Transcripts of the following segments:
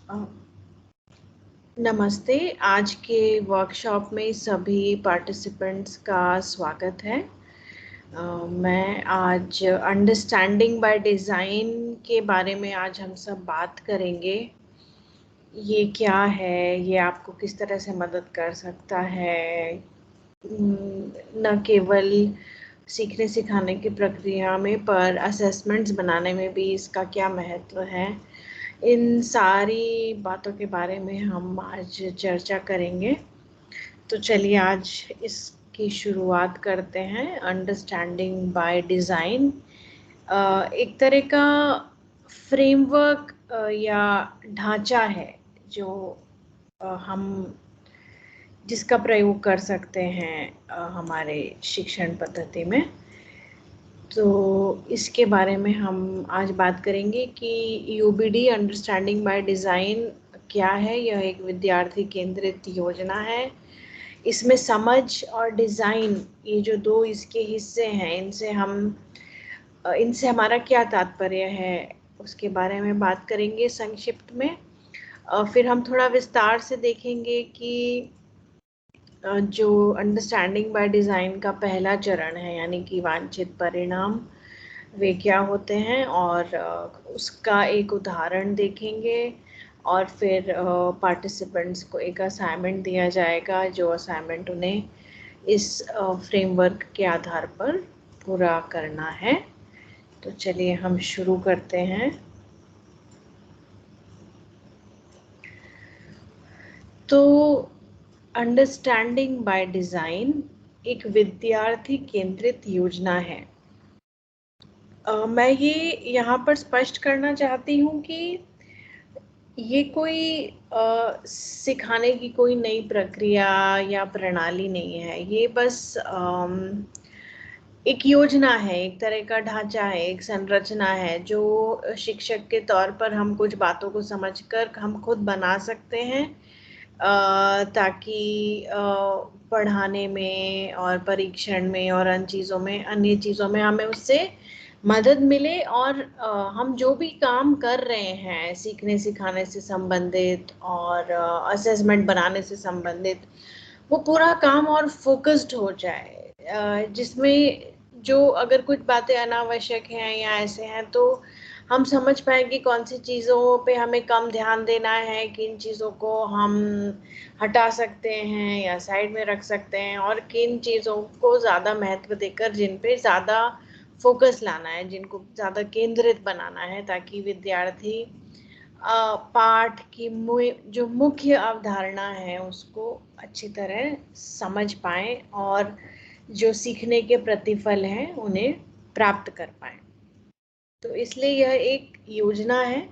अ, नमस्ते। आज के वर्कशॉप में सभी पार्टिसिपेंट्स का स्वागत है। मैं आज अंडरस्टैंडिंग बाय डिज़ाइन के बारे में आज हम सब बात करेंगे। ये क्या है, ये आपको किस तरह से मदद कर सकता है, न केवल सीखने सिखाने की प्रक्रिया में पर असेसमेंट्स बनाने में भी इसका क्या महत्व है। इन सारी बातों के बारे में हम आज चर्चा करेंगे। तो चलिए आज इसकी शुरुआत करते हैं। अंडरस्टैंडिंग बाय डिज़ाइन एक तरह का फ्रेमवर्क या ढांचा है जो हम जिसका प्रयोग कर सकते हैं हमारे शिक्षण पद्धति में। तो इसके बारे में हम आज बात करेंगे कि यूबीडी अंडरस्टैंडिंग बाय डिज़ाइन क्या है। यह एक विद्यार्थी केंद्रित योजना है। इसमें समझ और डिज़ाइन, ये जो दो इसके हिस्से हैं, इनसे हमारा क्या तात्पर्य है उसके बारे में बात करेंगे संक्षिप्त में। फिर हम थोड़ा विस्तार से देखेंगे कि जो अंडरस्टैंडिंग बाय डिज़ाइन का पहला चरण है, यानी कि वांछित परिणाम, वे क्या होते हैं, और उसका एक उदाहरण देखेंगे। और फिर पार्टिसिपेंट्स को एक असाइनमेंट दिया जाएगा, जो असाइनमेंट उन्हें इस फ्रेमवर्क के आधार पर पूरा करना है। तो चलिए हम शुरू करते हैं। तो अंडरस्टैंडिंग बाय डिज़ाइन एक विद्यार्थी केंद्रित योजना है। मैं ये यहाँ पर स्पष्ट करना चाहती हूँ कि ये कोई सिखाने की कोई नई प्रक्रिया या प्रणाली नहीं है। ये बस एक योजना है, एक तरह का ढांचा है, एक संरचना है जो शिक्षक के तौर पर हम कुछ बातों को समझकर हम खुद बना सकते हैं, ताकि पढ़ाने में और परीक्षण में और अन्य चीज़ों में हमें उससे मदद मिले। और हम जो भी काम कर रहे हैं सीखने सिखाने से संबंधित और असेसमेंट बनाने से संबंधित, वो पूरा काम और फोकस्ड हो जाए, जिसमें जो अगर कुछ बातें अनावश्यक हैं या ऐसे हैं तो हम समझ पाए कि कौन सी चीज़ों पे हमें कम ध्यान देना है, किन चीज़ों को हम हटा सकते हैं या साइड में रख सकते हैं, और किन चीज़ों को ज़्यादा महत्व देकर जिन पे ज़्यादा फोकस लाना है, जिनको ज़्यादा केंद्रित बनाना है, ताकि विद्यार्थी पाठ की जो मुख्य अवधारणा है उसको अच्छी तरह समझ पाएँ और जो सीखने के प्रतिफल हैं उन्हें प्राप्त कर पाएँ। तो इसलिए यह एक योजना है,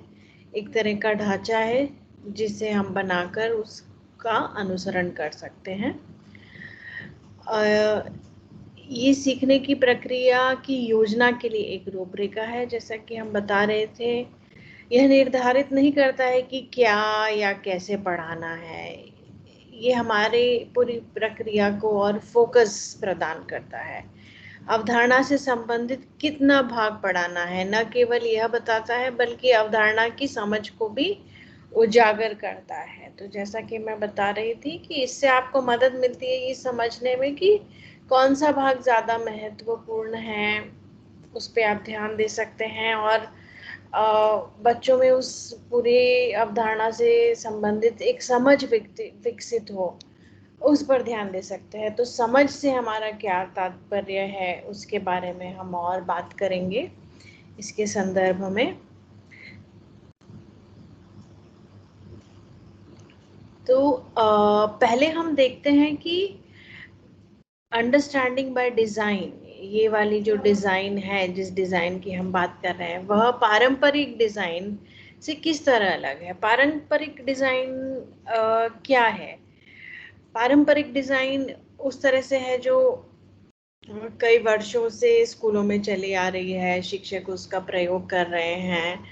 एक तरह का ढांचा है जिसे हम बनाकर उसका अनुसरण कर सकते हैं। ये सीखने की प्रक्रिया की योजना के लिए एक रूपरेखा है, जैसा कि हम बता रहे थे। यह निर्धारित नहीं करता है कि क्या या कैसे पढ़ाना है। ये हमारे पूरी प्रक्रिया को और फोकस प्रदान करता है। अवधारणा से संबंधित कितना भाग पढ़ाना है न केवल यह बताता है, बल्कि अवधारणा की समझ को भी उजागर करता है। तो जैसा कि मैं बता रही थी कि इससे आपको मदद मिलती है ये समझने में कि कौन सा भाग ज़्यादा महत्वपूर्ण है, उस पर आप ध्यान दे सकते हैं। और बच्चों में उस पूरी अवधारणा से संबंधित एक समझ विकसित हो, उस पर ध्यान दे सकते हैं। तो समझ से हमारा क्या तात्पर्य है उसके बारे में हम और बात करेंगे इसके संदर्भ में। तो पहले हम देखते हैं कि अंडरस्टैंडिंग बाय डिज़ाइन, ये वाली जो डिज़ाइन है, जिस डिज़ाइन की हम बात कर रहे हैं, वह पारंपरिक डिज़ाइन से किस तरह अलग है। पारंपरिक डिज़ाइन क्या है? पारंपरिक डिज़ाइन उस तरह से है जो कई वर्षों से स्कूलों में चली आ रही है, शिक्षक उसका प्रयोग कर रहे हैं।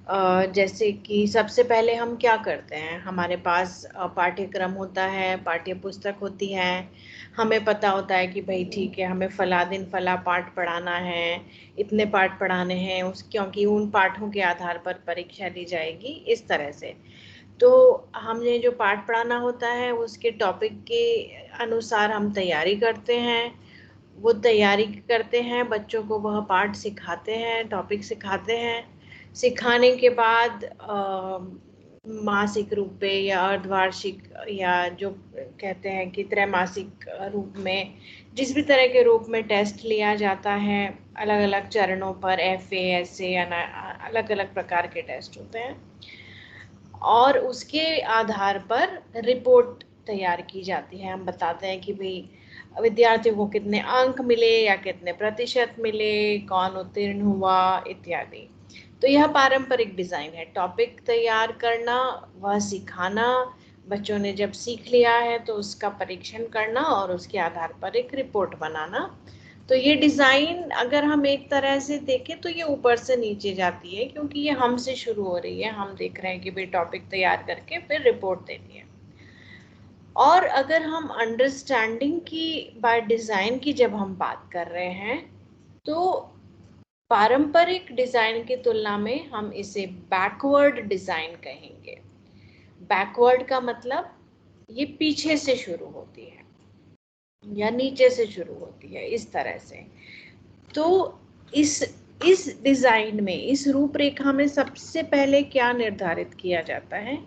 जैसे कि सबसे पहले हम क्या करते हैं, हमारे पास पाठ्यक्रम होता है, पाठ्य पुस्तक होती है, हमें पता होता है कि भाई ठीक है, हमें फला दिन फला पाठ पढ़ाना है, इतने पाठ पढ़ाने हैं, क्योंकि उन पाठों के आधार पर परीक्षा दी जाएगी, इस तरह से। तो हमने जो पाठ पढ़ाना होता है उसके टॉपिक के अनुसार हम तैयारी करते हैं, वो तैयारी करते हैं, बच्चों को वह पाठ सिखाते हैं, टॉपिक सिखाते हैं। सिखाने के बाद मासिक रूप पे या अर्धवार्षिक या जो कहते हैं कि त्रैमासिक रूप में, जिस भी तरह के रूप में टेस्ट लिया जाता है अलग अलग चरणों पर, FA SA अलग अलग प्रकार के टेस्ट होते हैं, और उसके आधार पर रिपोर्ट तैयार की जाती है। हम बताते हैं कि भाई विद्यार्थियों को कितने अंक मिले या कितने प्रतिशत मिले, कौन उत्तीर्ण हुआ इत्यादि। तो यह पारंपरिक डिजाइन है। टॉपिक तैयार करना, वह सिखाना, बच्चों ने जब सीख लिया है तो उसका परीक्षण करना और उसके आधार पर एक रिपोर्ट बनाना। तो ये डिजाइन अगर हम एक तरह से देखें तो ये ऊपर से नीचे जाती है, क्योंकि ये हमसे शुरू हो रही है। हम देख रहे हैं कि भाई टॉपिक तैयार करके फिर रिपोर्ट देनी है। और अगर हम अंडरस्टैंडिंग की बाय डिजाइन की जब हम बात कर रहे हैं, तो पारंपरिक डिजाइन की तुलना में हम इसे बैकवर्ड डिजाइन कहेंगे। बैकवर्ड का मतलब ये पीछे से शुरू होती है या नीचे से शुरू होती है, इस तरह से। तो इस डिजाइन में, इस रूपरेखा में सबसे पहले क्या निर्धारित किया जाता है?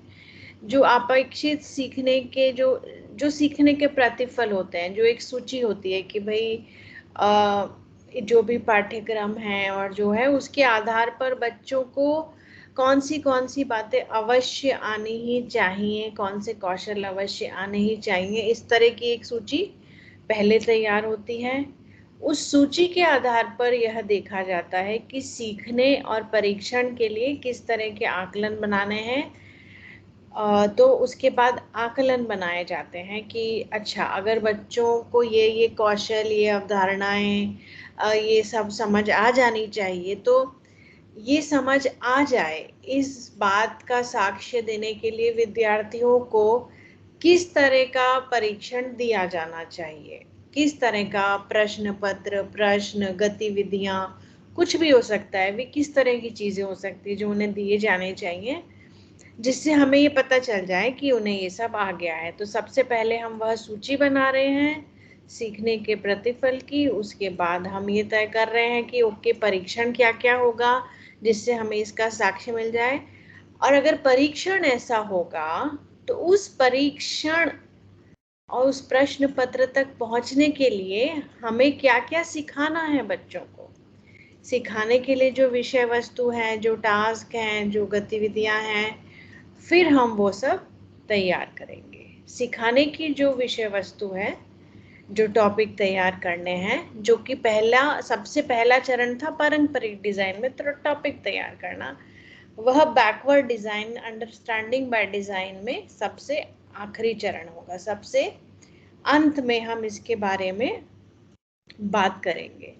जो अपेक्षित सीखने के जो सीखने के प्रतिफल होते हैं, जो एक सूची होती है कि भाई जो भी पाठ्यक्रम है और जो है उसके आधार पर बच्चों को कौन सी बातें अवश्य आनी ही चाहिए, कौन से कौशल अवश्य आने ही चाहिए, इस तरह की एक सूची पहले तैयार होती है। उस सूची के आधार पर यह देखा जाता है कि सीखने और परीक्षण के लिए किस तरह के आकलन बनाने हैं। तो उसके बाद आकलन बनाए जाते हैं कि अच्छा, अगर बच्चों को ये कौशल, ये अवधारणाएं, ये सब समझ आ जानी चाहिए, तो ये समझ आ जाए, इस बात का साक्ष्य देने के लिए विद्यार्थियों को किस तरह का परीक्षण दिया जाना चाहिए, किस तरह का प्रश्न पत्र, प्रश्न, गतिविधियां, कुछ भी हो सकता है, वे किस तरह की चीजें हो सकती है जो उन्हें दिए जाने चाहिए, जिससे हमें ये पता चल जाए कि उन्हें ये सब आ गया है। तो सबसे पहले हम वह सूची बना रहे हैं सीखने के प्रतिफल की। उसके बाद हम ये तय कर रहे हैं कि ओके, परीक्षण क्या क्या होगा जिससे हमें इसका साक्ष्य मिल जाए। और अगर परीक्षण ऐसा होगा तो उस परीक्षण और उस प्रश्न पत्र तक पहुंचने के लिए हमें क्या क्या सिखाना है बच्चों को। सिखाने के लिए जो विषय वस्तु है, जो टास्क हैं, जो गतिविधियां हैं, फिर हम वो सब तैयार करेंगे। सिखाने की जो विषय वस्तु है, जो टॉपिक तैयार करने हैं, जो कि सबसे पहला चरण था पारंपरिक डिजाइन में, तो टॉपिक तैयार करना, वह backward design, understanding by design में सबसे आखिरी चरण होगा। सबसे अंत में हम इसके बारे में बात करेंगे।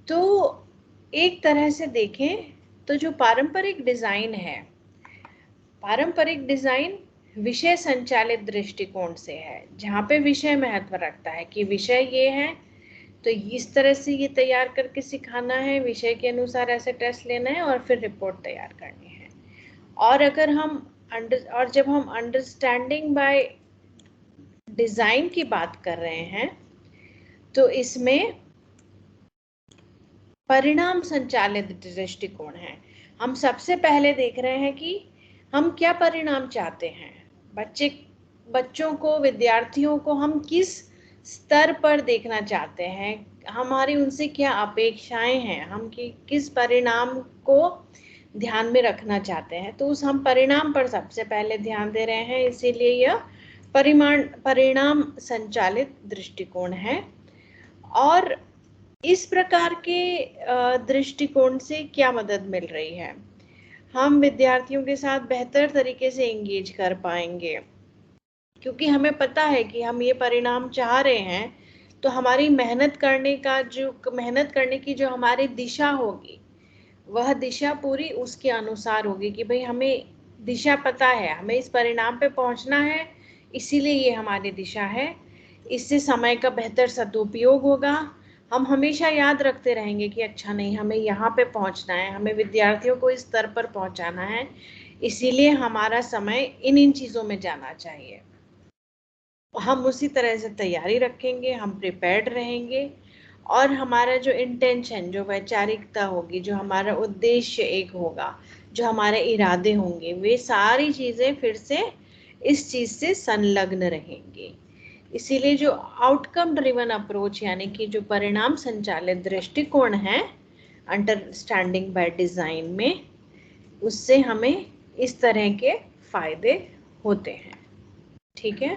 तो एक तरह से देखें तो जो पारंपरिक डिजाइन है, पारंपरिक डिजाइन विषय संचालित दृष्टिकोण से है, जहाँ पे विषय महत्व रखता है कि विषय ये है तो इस तरह से ये तैयार करके सिखाना है, विषय के अनुसार ऐसे टेस्ट लेना है और फिर रिपोर्ट तैयार करनी है। और अगर हम जब हम अंडरस्टैंडिंग बाय डिजाइन की बात कर रहे हैं, तो इसमें परिणाम संचालित दृष्टिकोण है। हम सबसे पहले देख रहे हैं कि हम क्या परिणाम चाहते हैं, बच्चों को, विद्यार्थियों को हम किस स्तर पर देखना चाहते हैं, हमारी उनसे क्या अपेक्षाएं हैं, हम किस परिणाम को ध्यान में रखना चाहते हैं। तो उस हम परिणाम पर सबसे पहले ध्यान दे रहे हैं, इसीलिए यह परिणाम संचालित दृष्टिकोण है। और इस प्रकार के दृष्टिकोण से क्या मदद मिल रही है? हम विद्यार्थियों के साथ बेहतर तरीके से एंगेज कर पाएंगे, क्योंकि हमें पता है कि हम ये परिणाम चाह रहे हैं, तो हमारी मेहनत करने की जो हमारी दिशा होगी, वह दिशा पूरी उसके अनुसार होगी कि भाई हमें दिशा पता है, हमें इस परिणाम पे पहुंचना है, इसीलिए ये हमारी दिशा है। इससे समय का बेहतर सदुपयोग होगा। हम हमेशा याद रखते रहेंगे कि अच्छा नहीं, हमें यहाँ पे पहुंचना है, हमें विद्यार्थियों को इस स्तर पर पहुंचाना है, इसीलिए हमारा समय इन चीज़ों में जाना चाहिए। हम उसी तरह से तैयारी रखेंगे, हम प्रिपेयर्ड रहेंगे, और हमारा जो इंटेंशन, जो वैचारिकता होगी, जो हमारा उद्देश्य एक होगा, जो हमारे इरादे होंगे, वे सारी चीज़ें फिर से इस चीज़ से संलग्न रहेंगी। इसीलिए जो आउटकम ड्रिवन अप्रोच यानी कि जो परिणाम संचालित दृष्टिकोण है अंडरस्टैंडिंग बाय डिज़ाइन में, उससे हमें इस तरह के फायदे होते हैं। ठीक है,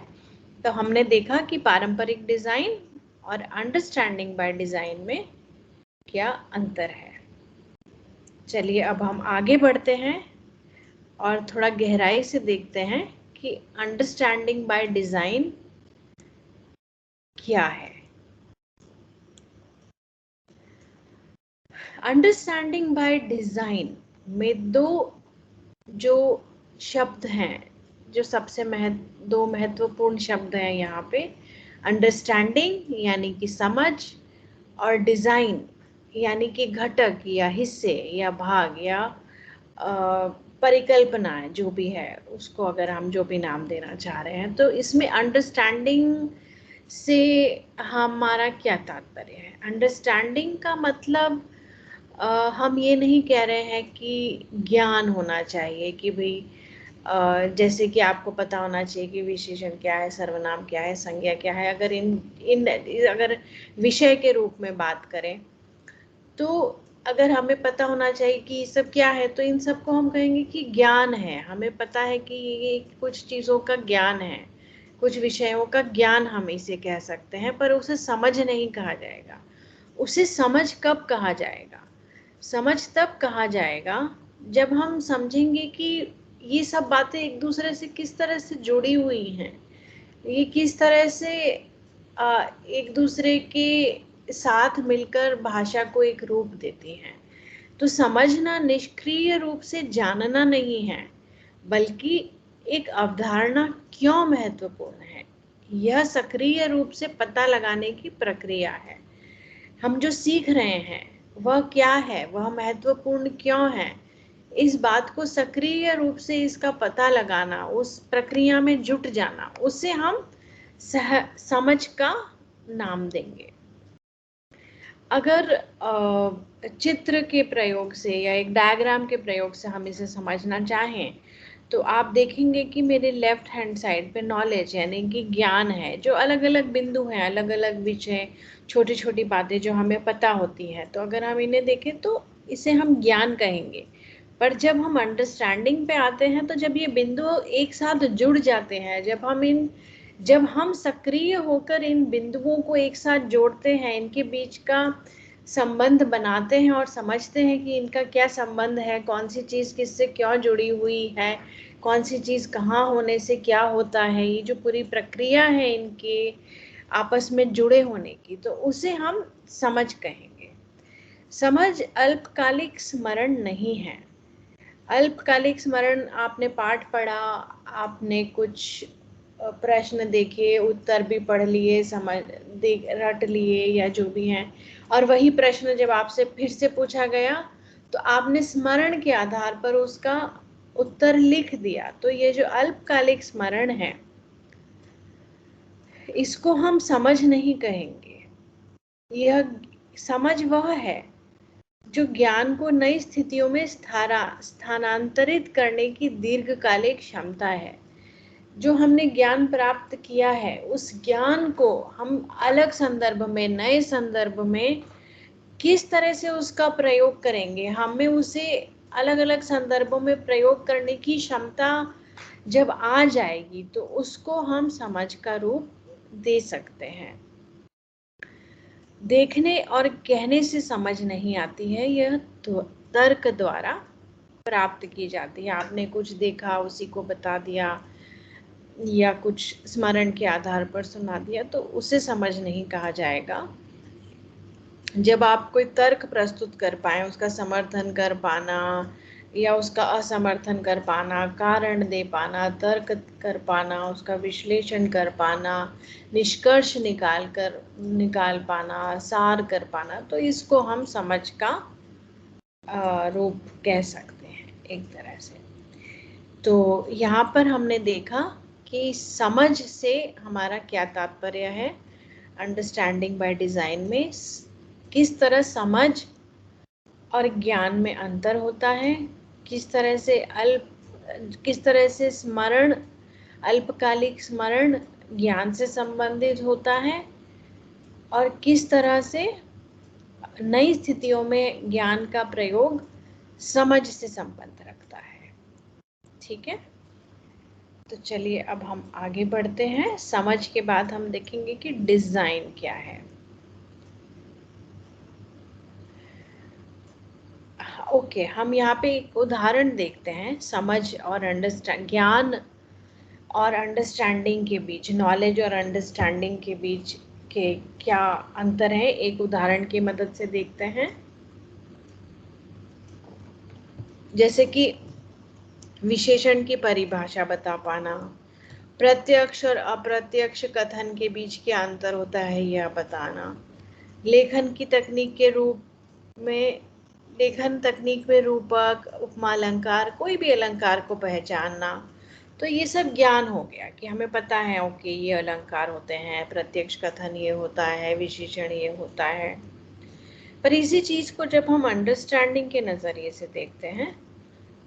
तो हमने देखा कि पारंपरिक डिज़ाइन और अंडरस्टैंडिंग बाय डिज़ाइन में क्या अंतर है। चलिए अब हम आगे बढ़ते हैं और थोड़ा गहराई से देखते हैं कि अंडरस्टैंडिंग बाय डिज़ाइन क्या है। अंडरस्टैंडिंग बाय डिज़ाइन में जो शब्द हैं, जो सबसे दो महत्वपूर्ण शब्द हैं यहाँ पे, अंडरस्टैंडिंग यानी कि समझ, और डिज़ाइन यानी कि घटक या हिस्से या भाग या परिकल्पना है, जो भी है उसको अगर हम जो भी नाम देना चाह रहे हैं। तो इसमें अंडरस्टैंडिंग से हमारा क्या तात्पर्य है? अंडरस्टैंडिंग का मतलब हम ये नहीं कह रहे हैं कि ज्ञान होना चाहिए कि भाई जैसे कि आपको पता होना चाहिए कि विशेषण क्या है, सर्वनाम क्या है, संज्ञा क्या है। अगर अगर विषय के रूप में बात करें तो अगर हमें पता होना चाहिए कि ये सब क्या है, तो इन सब को हम कहेंगे कि ज्ञान है। हमें पता है कि ये कुछ चीज़ों का ज्ञान है, कुछ विषयों का ज्ञान हम इसे कह सकते हैं, पर उसे समझ नहीं कहा जाएगा। उसे समझ कब कहा जाएगा? समझ तब कहा जाएगा जब हम समझेंगे कि ये सब बातें एक दूसरे से किस तरह से जुड़ी हुई हैं, ये किस तरह से एक दूसरे के साथ मिलकर भाषा को एक रूप देती हैं। तो समझना निष्क्रिय रूप से जानना नहीं है, बल्कि एक अवधारणा क्यों महत्वपूर्ण है, यह सक्रिय रूप से पता लगाने की प्रक्रिया है। हम जो सीख रहे हैं वह क्या है, वह महत्वपूर्ण क्यों है, इस बात को सक्रिय रूप से इसका पता लगाना, उस प्रक्रिया में जुट जाना, उसे हम समझ का नाम देंगे। अगर चित्र के प्रयोग से या एक डायग्राम के प्रयोग से हम इसे समझना चाहें, तो आप देखेंगे कि मेरे लेफ्ट हैंड साइड पे नॉलेज यानी कि ज्ञान है, जो अलग अलग बिंदु हैं, अलग अलग विषय, छोटी छोटी बातें जो हमें पता होती हैं। तो अगर हम इन्हें देखें तो इसे हम ज्ञान कहेंगे। पर जब हम अंडरस्टैंडिंग पे आते हैं, तो जब ये बिंदु एक साथ जुड़ जाते हैं, जब हम सक्रिय होकर इन बिंदुओं को एक साथ जोड़ते हैं, इनके बीच का संबंध बनाते हैं और समझते हैं कि इनका क्या संबंध है, कौन सी चीज़ किससे क्यों जुड़ी हुई है, कौन सी चीज़ कहाँ होने से क्या होता है, ये जो पूरी प्रक्रिया है इनके आपस में जुड़े होने की, तो उसे हम समझ कहेंगे। समझ अल्पकालिक स्मरण नहीं है। अल्पकालिक स्मरण आपने पाठ पढ़ा, आपने कुछ प्रश्न देखे, उत्तर भी पढ़ लिए, रट लिए या जो भी हैं, और वही प्रश्न जब आपसे फिर से पूछा गया तो आपने स्मरण के आधार पर उसका उत्तर लिख दिया। तो ये जो अल्पकालिक स्मरण है, इसको हम समझ नहीं कहेंगे। यह समझ वह है जो ज्ञान को नई स्थितियों में स्थानांतरित करने की दीर्घकालिक क्षमता है। जो हमने ज्ञान प्राप्त किया है, उस ज्ञान को हम अलग संदर्भ में, नए संदर्भ में किस तरह से उसका प्रयोग करेंगे, हमें उसे अलग अलग संदर्भों में प्रयोग करने की क्षमता जब आ जाएगी, तो उसको हम समझ का रूप दे सकते हैं। देखने और कहने से समझ नहीं आती है, यह तर्क द्वारा प्राप्त की जाती है। आपने कुछ देखा, उसी को बता दिया, या कुछ स्मरण के आधार पर सुना दिया, तो उसे समझ नहीं कहा जाएगा। जब आप कोई तर्क प्रस्तुत कर पाए, उसका समर्थन कर पाना या उसका असमर्थन कर पाना, कारण दे पाना, तर्क कर पाना, उसका विश्लेषण कर पाना, निष्कर्ष निकाल पाना, सार कर पाना, तो इसको हम समझ का रूप कह सकते हैं एक तरह से। तो यहाँ पर हमने देखा कि समझ से हमारा क्या तात्पर्य है। अंडरस्टैंडिंग बाय डिज़ाइन में किस तरह समझ और ज्ञान में अंतर होता है, किस तरह से स्मरण, अल्पकालिक स्मरण ज्ञान से संबंधित होता है, और किस तरह से नई स्थितियों में ज्ञान का प्रयोग समझ से संबंध रखता है। ठीक है, तो चलिए अब हम आगे बढ़ते हैं। समझ के बाद हम देखेंगे कि डिजाइन क्या है। ओके, हम यहाँ पे एक उदाहरण देखते हैं समझ और ज्ञान और अंडरस्टैंडिंग के बीच, नॉलेज और अंडरस्टैंडिंग के बीच के क्या अंतर है, एक उदाहरण की मदद से देखते हैं। जैसे कि विशेषण की परिभाषा बता पाना, प्रत्यक्ष और अप्रत्यक्ष कथन के बीच क्या अंतर होता है यह बताना, लेखन की तकनीक के रूप में, लेखन तकनीक में रूपक, उपमा, अलंकार, कोई भी अलंकार को पहचानना। तो ये सब ज्ञान हो गया कि हमें पता है ओके ये अलंकार होते हैं, प्रत्यक्ष कथन ये होता है, विशेषण ये होता है। पर इसी चीज को जब हम अंडरस्टैंडिंग के नजरिए से देखते हैं,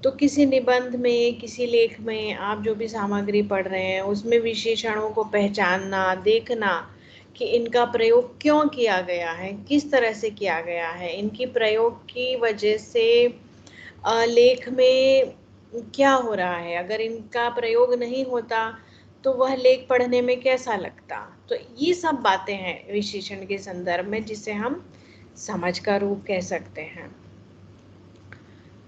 तो किसी निबंध में, किसी लेख में आप जो भी सामग्री पढ़ रहे हैं उसमें विशेषणों को पहचानना, देखना कि इनका प्रयोग क्यों किया गया है, किस तरह से किया गया है, इनकी प्रयोग की वजह से लेख में क्या हो रहा है, अगर इनका प्रयोग नहीं होता तो वह लेख पढ़ने में कैसा लगता। तो ये सब बातें हैं विशेषण के संदर्भ में जिसे हम समझ का रूप कह सकते हैं।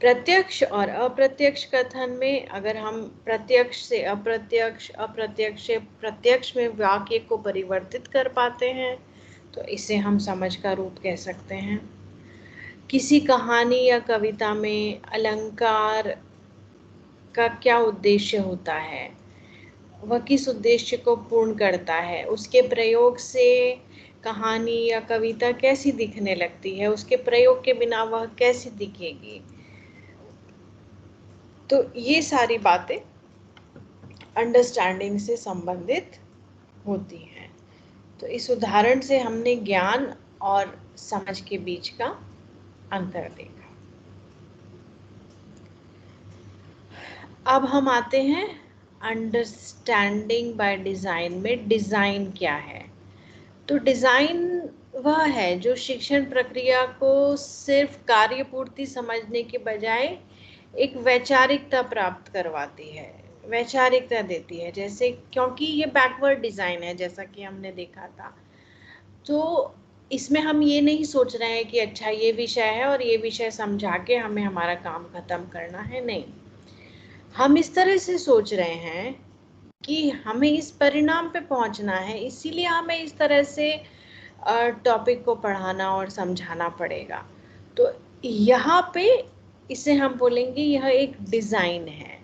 प्रत्यक्ष और अप्रत्यक्ष कथन में अगर हम प्रत्यक्ष से अप्रत्यक्ष, अप्रत्यक्ष से प्रत्यक्ष में वाक्य को परिवर्तित कर पाते हैं तो इसे हम समझ का रूप कह सकते हैं। किसी कहानी या कविता में अलंकार का क्या उद्देश्य होता है, वह किस उद्देश्य को पूर्ण करता है, उसके प्रयोग से कहानी या कविता कैसी दिखने लगती है, उसके प्रयोग के बिना वह कैसी दिखेगी। तो ये सारी बातें अंडरस्टैंडिंग से संबंधित होती हैं। तो इस उदाहरण से हमने ज्ञान और समझ के बीच का अंतर देखा। अब हम आते हैं अंडरस्टैंडिंग बाय डिजाइन में। डिजाइन क्या है? तो डिजाइन वह है जो शिक्षण प्रक्रिया को सिर्फ कार्यपूर्ति समझने के बजाय एक वैचारिकता प्राप्त करवाती है, वैचारिकता देती है। जैसे क्योंकि ये बैकवर्ड डिजाइन है जैसा कि हमने देखा था, तो इसमें हम ये नहीं सोच रहे हैं कि अच्छा ये विषय है और ये विषय समझा के हमें हमारा काम खत्म करना है, नहीं। हम इस तरह से सोच रहे हैं कि हमें इस परिणाम पे पहुंचना है, इसीलिए हमें इस तरह से टॉपिक को पढ़ाना और समझाना पड़ेगा। तो यहाँ पे इसे हम बोलेंगे यह एक डिजाइन है,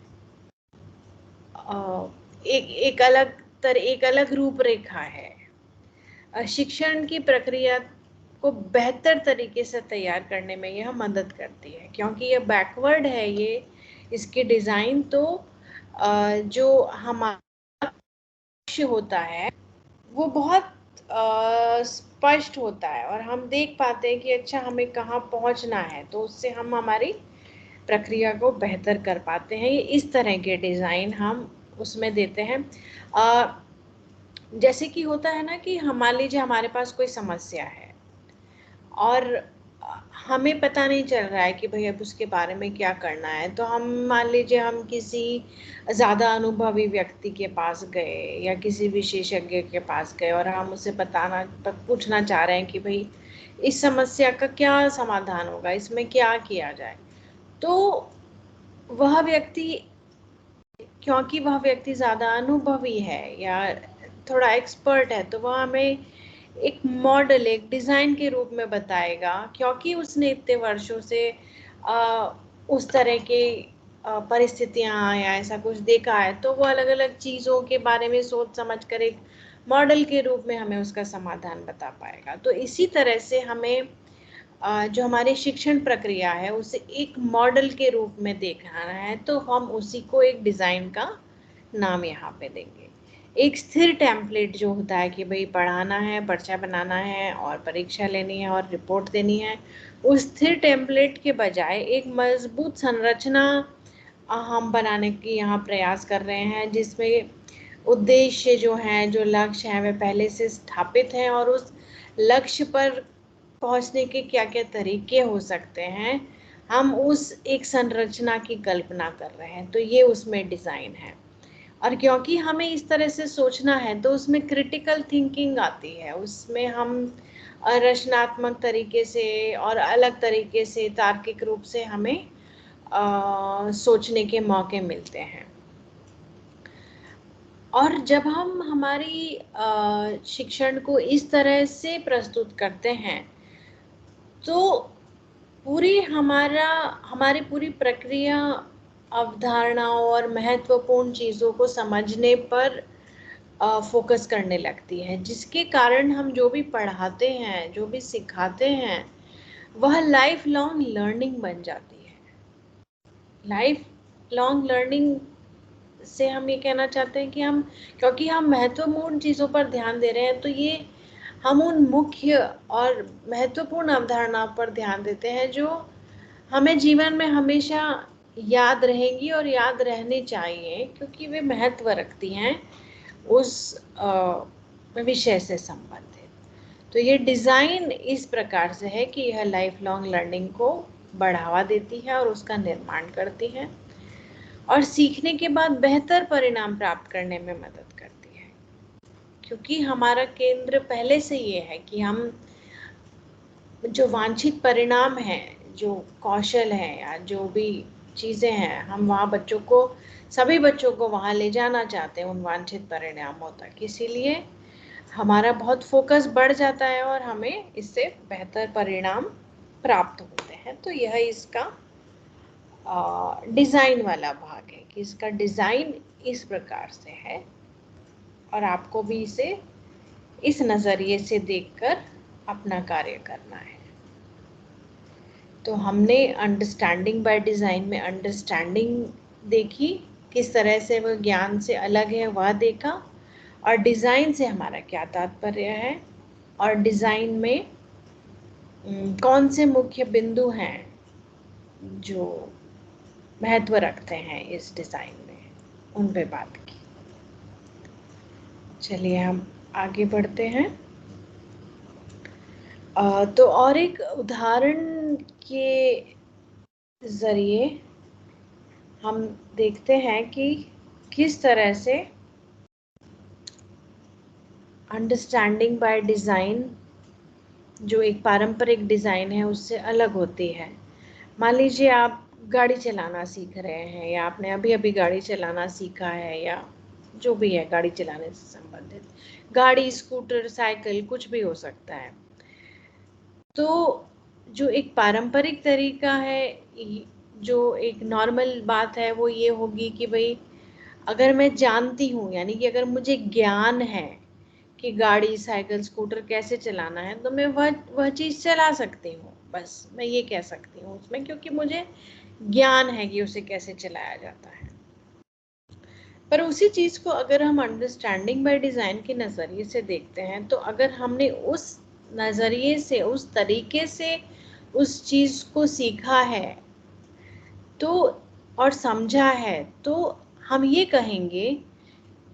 एक अलग रूपरेखा है। शिक्षण की प्रक्रिया को बेहतर तरीके से तैयार करने में यह मदद करती है, क्योंकि यह बैकवर्ड है, ये इसकी डिजाइन तो जो हमारा लक्ष्य होता है वो बहुत स्पष्ट होता है और हम देख पाते हैं कि अच्छा हमें कहाँ पहुँचना है, तो उससे हम हमारी प्रक्रिया को बेहतर कर पाते हैं। ये इस तरह के डिज़ाइन हम उसमें देते हैं। जैसे कि होता है ना कि मान लीजिए हमारे पास कोई समस्या है और हमें पता नहीं चल रहा है कि भाई अब उसके बारे में क्या करना है, तो हम मान लीजिए हम किसी ज़्यादा अनुभवी व्यक्ति के पास गए या किसी विशेषज्ञ के पास गए और हम उससे पूछना चाह रहे हैं कि भाई इस समस्या का क्या समाधान होगा, इसमें क्या किया जाए। तो वह व्यक्ति, क्योंकि वह व्यक्ति ज़्यादा अनुभवी है या थोड़ा एक्सपर्ट है, तो वह हमें एक मॉडल, एक डिज़ाइन के रूप में बताएगा, क्योंकि उसने इतने वर्षों से उस तरह के परिस्थितियाँ या ऐसा कुछ देखा है, तो वो अलग अलग चीज़ों के बारे में सोच समझ कर एक मॉडल के रूप में हमें उसका समाधान बता पाएगा। तो इसी तरह से हमें जो हमारी शिक्षण प्रक्रिया है उसे एक मॉडल के रूप में देखना है, तो हम उसी को एक डिज़ाइन का नाम यहाँ पे देंगे। एक स्थिर टेम्पलेट जो होता है कि भाई पढ़ाना है, पर्चा बनाना है और परीक्षा लेनी है और रिपोर्ट देनी है, उस स्थिर टेम्पलेट के बजाय एक मजबूत संरचना हम बनाने की यहाँ प्रयास कर रहे हैं, जिसमें उद्देश्य जो हैं, जो लक्ष्य हैं, वे पहले से स्थापित हैं और उस लक्ष्य पर पहुंचने के क्या क्या तरीके हो सकते हैं, हम उस एक संरचना की कल्पना कर रहे हैं। तो ये उसमें डिज़ाइन है। और क्योंकि हमें इस तरह से सोचना है तो उसमें क्रिटिकल थिंकिंग आती है, उसमें हम रचनात्मक तरीके से और अलग तरीके से तार्किक रूप से हमें सोचने के मौके मिलते हैं। और जब हम हमारी शिक्षण को इस तरह से प्रस्तुत करते हैं तो हमारी पूरी प्रक्रिया अवधारणाओं और महत्वपूर्ण चीज़ों को समझने पर फोकस करने लगती है, जिसके कारण हम जो भी पढ़ाते हैं, जो भी सिखाते हैं, वह लाइफ लॉन्ग लर्निंग बन जाती है। लाइफ लॉन्ग लर्निंग से हम ये कहना चाहते हैं कि क्योंकि हम महत्वपूर्ण चीज़ों पर ध्यान दे रहे हैं, तो ये हम उन मुख्य और महत्वपूर्ण अवधारणाओं पर ध्यान देते हैं जो हमें जीवन में हमेशा याद रहेंगी और याद रहनी चाहिए, क्योंकि वे महत्व रखती हैं उस विषय से संबंधित। तो ये डिज़ाइन इस प्रकार से है कि यह लाइफ लॉन्ग लर्निंग को बढ़ावा देती है और उसका निर्माण करती है और सीखने के बाद बेहतर परिणाम प्राप्त करने में मदद करती है, क्योंकि हमारा केंद्र पहले से ये है कि हम जो वांछित परिणाम हैं, जो कौशल हैं या जो भी चीज़ें हैं, हम सभी बच्चों को वहाँ ले जाना चाहते हैं उन वांछित परिणामों तक। इसीलिए हमारा बहुत फोकस बढ़ जाता है और हमें इससे बेहतर परिणाम प्राप्त होते हैं। तो यह इसका डिज़ाइन वाला भाग है कि इसका डिज़ाइन इस प्रकार से है और आपको भी इसे इस नज़रिए से देखकर अपना कार्य करना है। तो हमने अंडरस्टैंडिंग बाय डिज़ाइन में अंडरस्टैंडिंग देखी, किस तरह से वह ज्ञान से अलग है वह देखा, और डिज़ाइन से हमारा क्या तात्पर्य है और डिज़ाइन में कौन से मुख्य बिंदु हैं जो महत्व रखते हैं इस डिज़ाइन में, उन पे बात की। चलिए हम आगे बढ़ते हैं। तो और एक उदाहरण के ज़रिए हम देखते हैं कि किस तरह से अंडरस्टैंडिंग बाय डिज़ाइन जो एक पारंपरिक डिज़ाइन है उससे अलग होती है। मान लीजिए आप गाड़ी चलाना सीख रहे हैं या आपने अभी अभी गाड़ी चलाना सीखा है या जो भी है गाड़ी चलाने से संबंधित, गाड़ी, स्कूटर, साइकिल, कुछ भी हो सकता है। तो जो एक पारंपरिक तरीका है, जो एक नॉर्मल बात है, वो ये होगी कि भाई अगर मैं जानती हूँ, यानी कि अगर मुझे ज्ञान है कि गाड़ी, साइकिल, स्कूटर कैसे चलाना है, तो मैं वह चीज़ चला सकती हूँ। बस मैं ये कह सकती हूँ उसमें, क्योंकि मुझे ज्ञान है कि उसे कैसे चलाया जाता है। पर उसी चीज़ को अगर हम अंडरस्टैंडिंग बाय डिज़ाइन के नज़रिए से देखते हैं, तो अगर हमने उस नज़रिए से, उस तरीके से उस चीज़ को सीखा है तो और समझा है, तो हम ये कहेंगे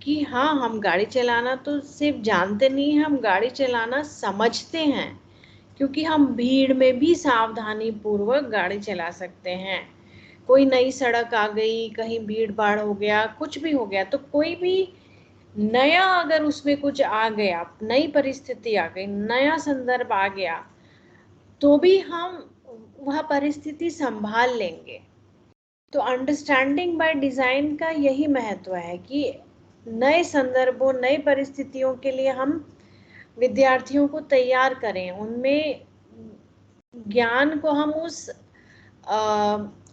कि हाँ, हम गाड़ी चलाना तो सिर्फ जानते नहीं हैं, हम गाड़ी चलाना समझते हैं, क्योंकि हम भीड़ में भी सावधानी पूर्वक गाड़ी चला सकते हैं। कोई नई सड़क आ गई, कहीं भीड़ भाड़ हो गया, कुछ भी हो गया, तो कोई भी नया अगर उसमें कुछ आ गया, नई परिस्थिति आ गई, नया संदर्भ आ गया, तो भी हम वह परिस्थिति संभाल लेंगे। तो अंडरस्टैंडिंग बाय डिज़ाइन का यही महत्व है कि नए संदर्भों, नई परिस्थितियों के लिए हम विद्यार्थियों को तैयार करें, उनमें ज्ञान को हम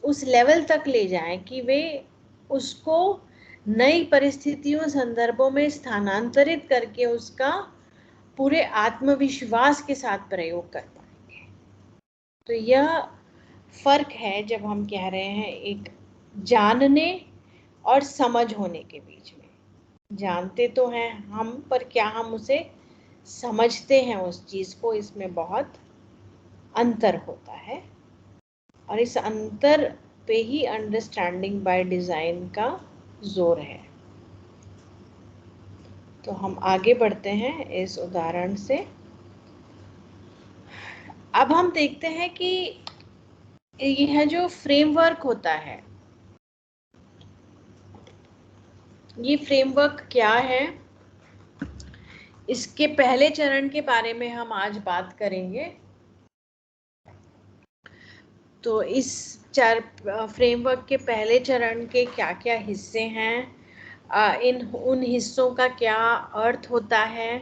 उस लेवल तक ले जाएं कि वे उसको नई परिस्थितियों, संदर्भों में स्थानांतरित करके उसका पूरे आत्मविश्वास के साथ प्रयोग कर पाएं। तो यह फर्क है जब हम कह रहे हैं एक जानने और समझ होने के बीच में। जानते तो हैं हम, पर क्या हम उसे समझते हैं उस चीज को, इसमें बहुत अंतर होता है। और इस अंतर पे ही अंडरस्टैंडिंग बाय डिजाइन का जोर है। तो हम आगे बढ़ते हैं इस उदाहरण से। अब हम देखते हैं कि यह जो फ्रेमवर्क होता है, ये फ्रेमवर्क क्या है, इसके पहले चरण के बारे में हम आज बात करेंगे। तो इस फ्रेमवर्क के पहले चरण के क्या क्या हिस्से हैं, उन हिस्सों का क्या अर्थ होता है,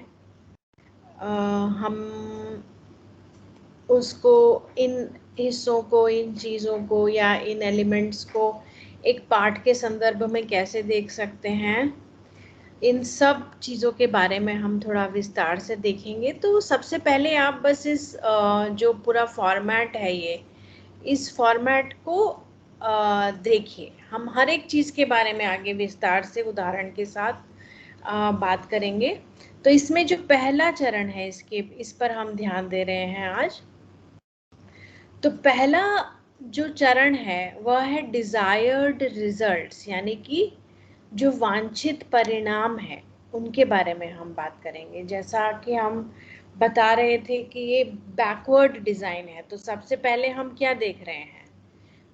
हम उसको, इन हिस्सों को, इन चीज़ों को या इन एलिमेंट्स को एक पाठ के संदर्भ में कैसे देख सकते हैं, इन सब चीज़ों के बारे में हम थोड़ा विस्तार से देखेंगे। तो सबसे पहले आप बस इस जो पूरा फॉर्मेट है, ये इस फॉर्मेट को देखिए। हम हर एक चीज़ के बारे में आगे विस्तार से उदाहरण के साथ बात करेंगे। तो इसमें जो पहला चरण है, इस पर हम ध्यान दे रहे हैं आज। तो पहला जो चरण है वह है डिजायर्ड रिजल्ट्स, यानी कि जो वांछित परिणाम है उनके बारे में हम बात करेंगे। जैसा कि हम बता रहे थे कि ये बैकवर्ड डिजाइन है, तो सबसे पहले हम क्या देख रहे हैं,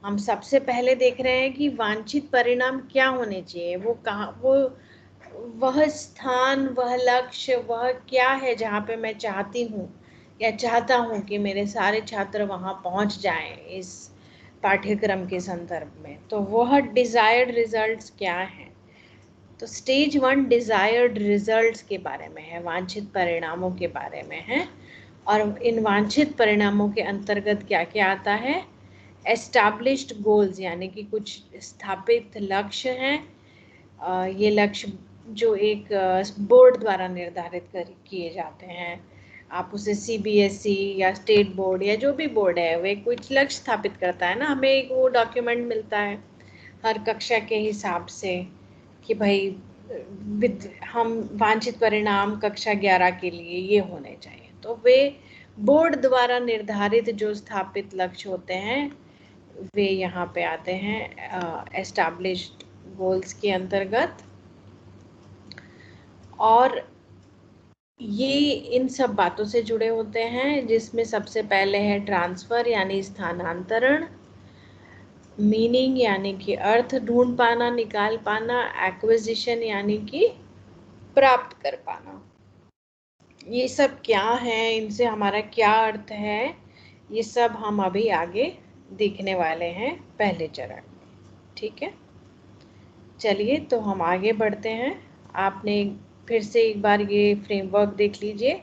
हम सबसे पहले देख रहे हैं कि वांछित परिणाम क्या होने चाहिए, वो कहाँ, वो वह स्थान, वह लक्ष्य, वह क्या है जहाँ पे मैं चाहती हूँ या चाहता हूँ कि मेरे सारे छात्र वहाँ पहुँच जाएं इस पाठ्यक्रम के संदर्भ में। तो वह डिजायर्ड रिजल्ट्स क्या हैं। तो स्टेज 1 डिजायर्ड रिजल्ट्स के बारे में है, वांछित परिणामों के बारे में है। और इन वांछित परिणामों के अंतर्गत क्या क्या आता है, एस्टैब्लिश्ड गोल्स, यानी कि कुछ स्थापित लक्ष्य हैं। ये लक्ष्य जो एक बोर्ड द्वारा निर्धारित किए जाते हैं। आप उसे CBSE या स्टेट बोर्ड या जो भी बोर्ड है, वे कुछ लक्ष्य स्थापित करता है ना, हमें एक वो डॉक्यूमेंट मिलता है हर कक्षा के हिसाब से कि भाई हम वांछित परिणाम कक्षा 11 के लिए ये होने चाहिए। तो वे बोर्ड द्वारा निर्धारित जो स्थापित लक्ष्य होते हैं वे यहाँ पे आते हैं एस्टैब्लिश्ड गोल्स के अंतर्गत। और ये इन सब बातों से जुड़े होते हैं, जिसमें सबसे पहले है ट्रांसफर यानी स्थानांतरण, मीनिंग यानी कि अर्थ ढूंढ पाना, निकाल पाना, एक्विजिशन यानी कि प्राप्त कर पाना। ये सब क्या है, इनसे हमारा क्या अर्थ है, ये सब हम अभी आगे देखने वाले हैं पहले चरण में। ठीक है, चलिए तो हम आगे बढ़ते हैं। आपने फिर से एक बार ये फ्रेमवर्क देख लीजिए।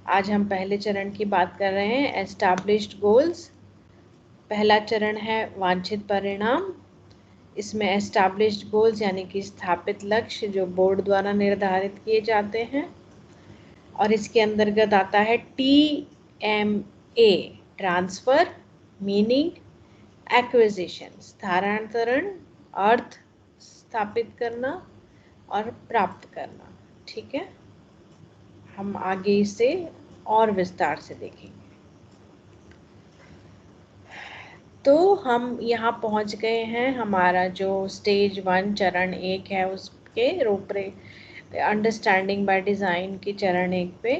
आज हम पहले चरण की बात कर रहे हैं, एस्टैब्लिश्ड गोल्स। पहला चरण है वांछित परिणाम। इसमें एस्टैब्लिश्ड गोल्स यानी कि स्थापित लक्ष्य जो बोर्ड द्वारा निर्धारित किए जाते हैं। और इसके अंतर्गत आता है TMA, ट्रांसफर, मीनिंग, एक्विजिशन, स्थानांतरण, अर्थ स्थापित करना और प्राप्त करना। ठीक है, हम आगे इसे और विस्तार से देखेंगे। तो हम यहाँ पहुँच गए हैं, हमारा जो स्टेज 1 चरण 1 है उसके अंडरस्टैंडिंग बाय डिज़ाइन के चरण 1 पे।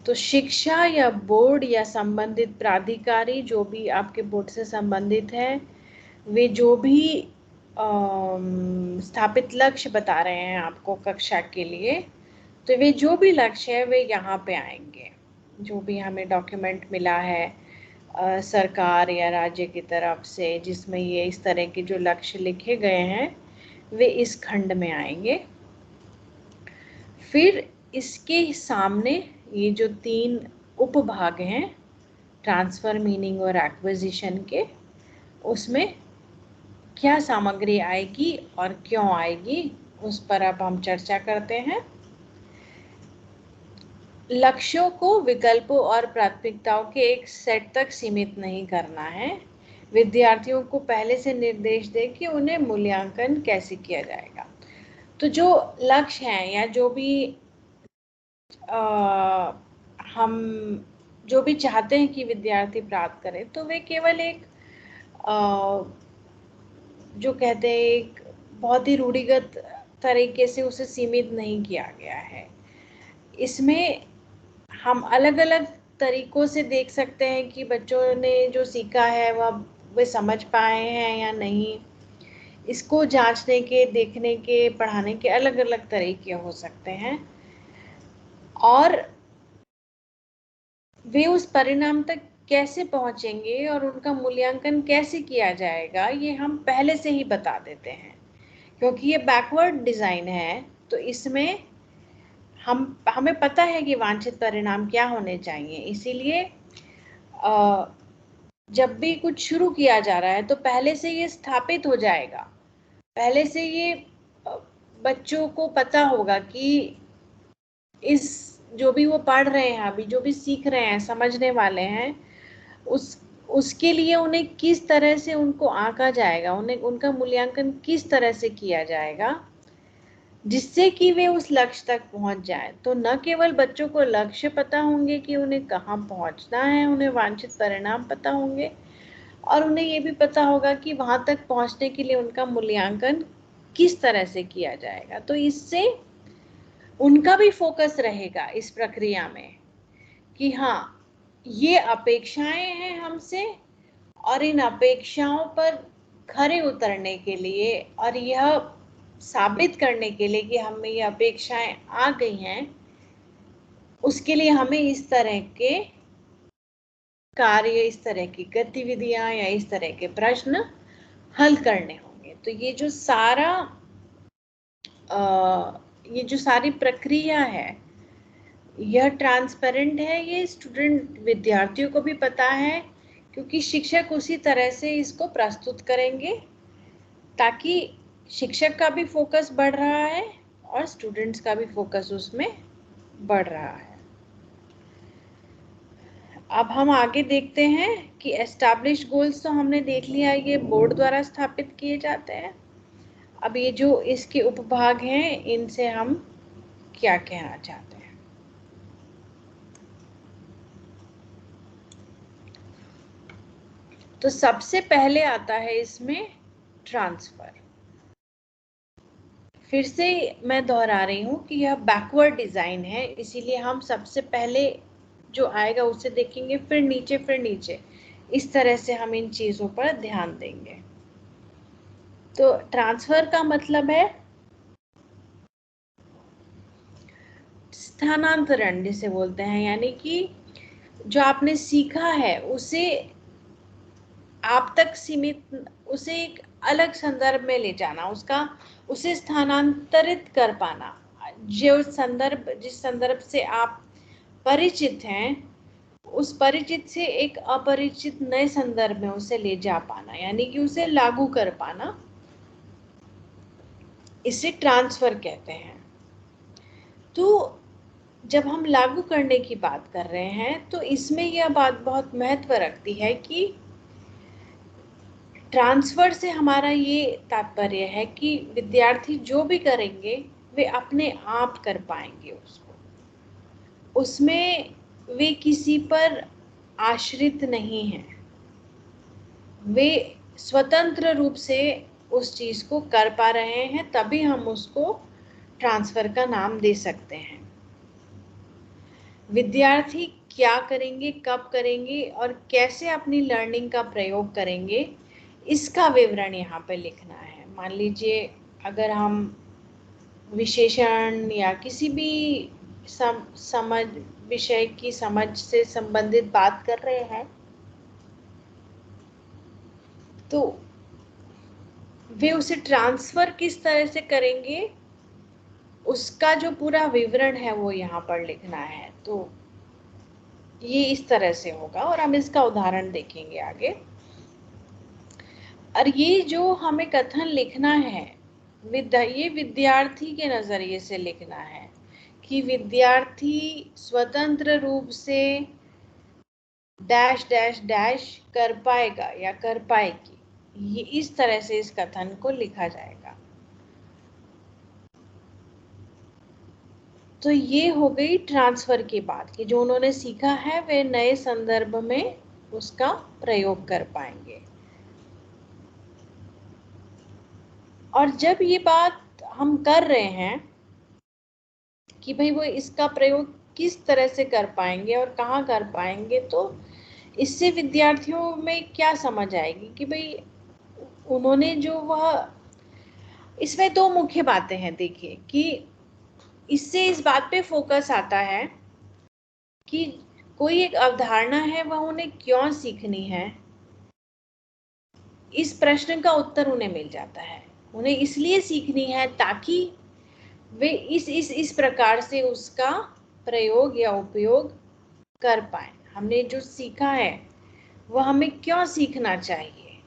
तो शिक्षा या बोर्ड या संबंधित प्राधिकारी जो भी आपके बोर्ड से संबंधित है, वे जो भी स्थापित लक्ष्य बता रहे हैं आपको कक्षा के लिए, तो वे जो भी लक्ष्य है वे यहाँ पे आएंगे। जो भी हमें डॉक्यूमेंट मिला है सरकार या राज्य की तरफ से जिसमें ये इस तरह के जो लक्ष्य लिखे गए हैं वे इस खंड में आएंगे। फिर इसके सामने ये जो 3 उपभाग हैं, ट्रांसफर, मीनिंग और एक्विजिशन के, उसमें क्या सामग्री आएगी और क्यों आएगी उस पर अब हम चर्चा करते हैं। लक्ष्यों को विकल्पों और प्राथमिकताओं के एक सेट तक सीमित नहीं करना है। विद्यार्थियों को पहले से निर्देश दें कि उन्हें मूल्यांकन कैसे किया जाएगा। तो जो लक्ष्य हैं या जो भी हम जो भी चाहते हैं कि विद्यार्थी प्राप्त करें, तो वे केवल एक जो कहते हैं एक बहुत ही रूढ़िगत तरीके से उसे सीमित नहीं किया गया है। इसमें हम अलग-अलग तरीकों से देख सकते हैं कि बच्चों ने जो सीखा है वह वे समझ पाए हैं या नहीं। इसको जांचने के, देखने के, पढ़ाने के अलग-अलग तरीके हो सकते हैं और वे उस परिणाम तक कैसे पहुंचेंगे और उनका मूल्यांकन कैसे किया जाएगा, ये हम पहले से ही बता देते हैं। क्योंकि ये बैकवर्ड डिज़ाइन है, तो इसमें हमें पता है कि वांछित परिणाम क्या होने चाहिए। इसीलिए जब भी कुछ शुरू किया जा रहा है तो पहले से ये स्थापित हो जाएगा, पहले से ये बच्चों को पता होगा कि इस जो भी वो पढ़ रहे हैं, अभी जो भी सीख रहे हैं, समझने वाले हैं, उसके लिए उन्हें किस तरह से उनको आंका जाएगा, उन्हें उनका मूल्यांकन किस तरह से किया जाएगा, जिससे कि वे उस लक्ष्य तक पहुंच जाए। तो न केवल बच्चों को लक्ष्य पता होंगे कि उन्हें कहाँ पहुंचना है, उन्हें वांछित परिणाम पता होंगे और उन्हें ये भी पता होगा कि वहां तक पहुंचने के लिए उनका मूल्यांकन किस तरह से किया जाएगा। तो इससे उनका भी फोकस रहेगा इस प्रक्रिया में कि हाँ, ये अपेक्षाएं हैं हमसे और इन अपेक्षाओं पर खरे उतरने के लिए और यह साबित करने के लिए कि हमें ये अपेक्षाएं आ गई हैं, उसके लिए हमें इस तरह के कार्य, इस तरह की गतिविधियां या इस तरह के प्रश्न हल करने होंगे। तो ये जो सारी प्रक्रिया है, यह ट्रांसपेरेंट है, ये स्टूडेंट विद्यार्थियों को भी पता है क्योंकि शिक्षक उसी तरह से इसको प्रस्तुत करेंगे ताकि शिक्षक का भी फोकस बढ़ रहा है और स्टूडेंट्स का भी फोकस उसमें बढ़ रहा है। अब हम आगे देखते हैं कि एस्टैब्लिश गोल्स तो हमने देख लिया, ये बोर्ड द्वारा स्थापित किए जाते हैं। अब ये जो इसके उपभाग हैं, इनसे हम क्या कहना चाहते हैं। तो सबसे पहले आता है इसमें ट्रांसफर। फिर से मैं दोहरा रही हूँ कि यह बैकवर्ड डिजाइन है, इसीलिए हम सबसे पहले जो आएगा उसे देखेंगे, फिर नीचे, इस तरह से हम इन चीजों पर ध्यान देंगे। तो ट्रांसफर का मतलब है स्थानांतरण जिसे बोलते हैं, यानी कि जो आपने सीखा है उसे आप तक सीमित, उसे एक अलग संदर्भ में ले जाना, उसे स्थानांतरित कर पाना। जिस संदर्भ से आप परिचित हैं, उस परिचित से एक अपरिचित नए संदर्भ में उसे ले जा पाना, यानी कि उसे लागू कर पाना, इसे ट्रांसफर कहते हैं। तो जब हम लागू करने की बात कर रहे हैं तो इसमें यह बात बहुत महत्व रखती है कि ट्रांसफर से हमारा ये तात्पर्य है कि विद्यार्थी जो भी करेंगे वे अपने आप कर पाएंगे उसको, उसमें वे किसी पर आश्रित नहीं हैं, वे स्वतंत्र रूप से उस चीज को कर पा रहे हैं, तभी हम उसको ट्रांसफर का नाम दे सकते हैं। विद्यार्थी क्या करेंगे, कब करेंगे और कैसे अपनी लर्निंग का प्रयोग करेंगे, इसका विवरण यहाँ पे लिखना है। मान लीजिए अगर हम विशेषण या किसी भी समझ विषय की समझ से संबंधित बात कर रहे हैं तो वे उसे ट्रांसफर किस तरह से करेंगे, उसका जो पूरा विवरण है वो यहाँ पर लिखना है। तो ये इस तरह से होगा और हम इसका उदाहरण देखेंगे आगे। और ये जो हमें कथन लिखना है, ये विद्यार्थी के नजरिए से लिखना है कि विद्यार्थी स्वतंत्र रूप से डैश डैश डैश कर पाएगा या कर पाएगी, ये इस तरह से इस कथन को लिखा जाएगा। तो ये हो गई ट्रांसफर की बात कि जो उन्होंने सीखा है वे नए संदर्भ में उसका प्रयोग कर पाएंगे। और जब ये बात हम कर रहे हैं कि भाई वो इसका प्रयोग किस तरह से कर पाएंगे और कहाँ कर पाएंगे, तो इससे विद्यार्थियों में क्या समझ आएगी कि भाई उन्होंने जो वह, इसमें दो मुख्य बातें हैं। देखिए कि इससे इस बात पे फोकस आता है कि कोई एक अवधारणा है वह उन्हें क्यों सीखनी है, इस प्रश्न का उत्तर उन्हें मिल जाता है। उन्हें इसलिए सीखनी है ताकि वे इस प्रकार से उसका प्रयोग या उपयोग कर पाए। हमने जो सीखा है वह हमें क्यों सीखना चाहिए,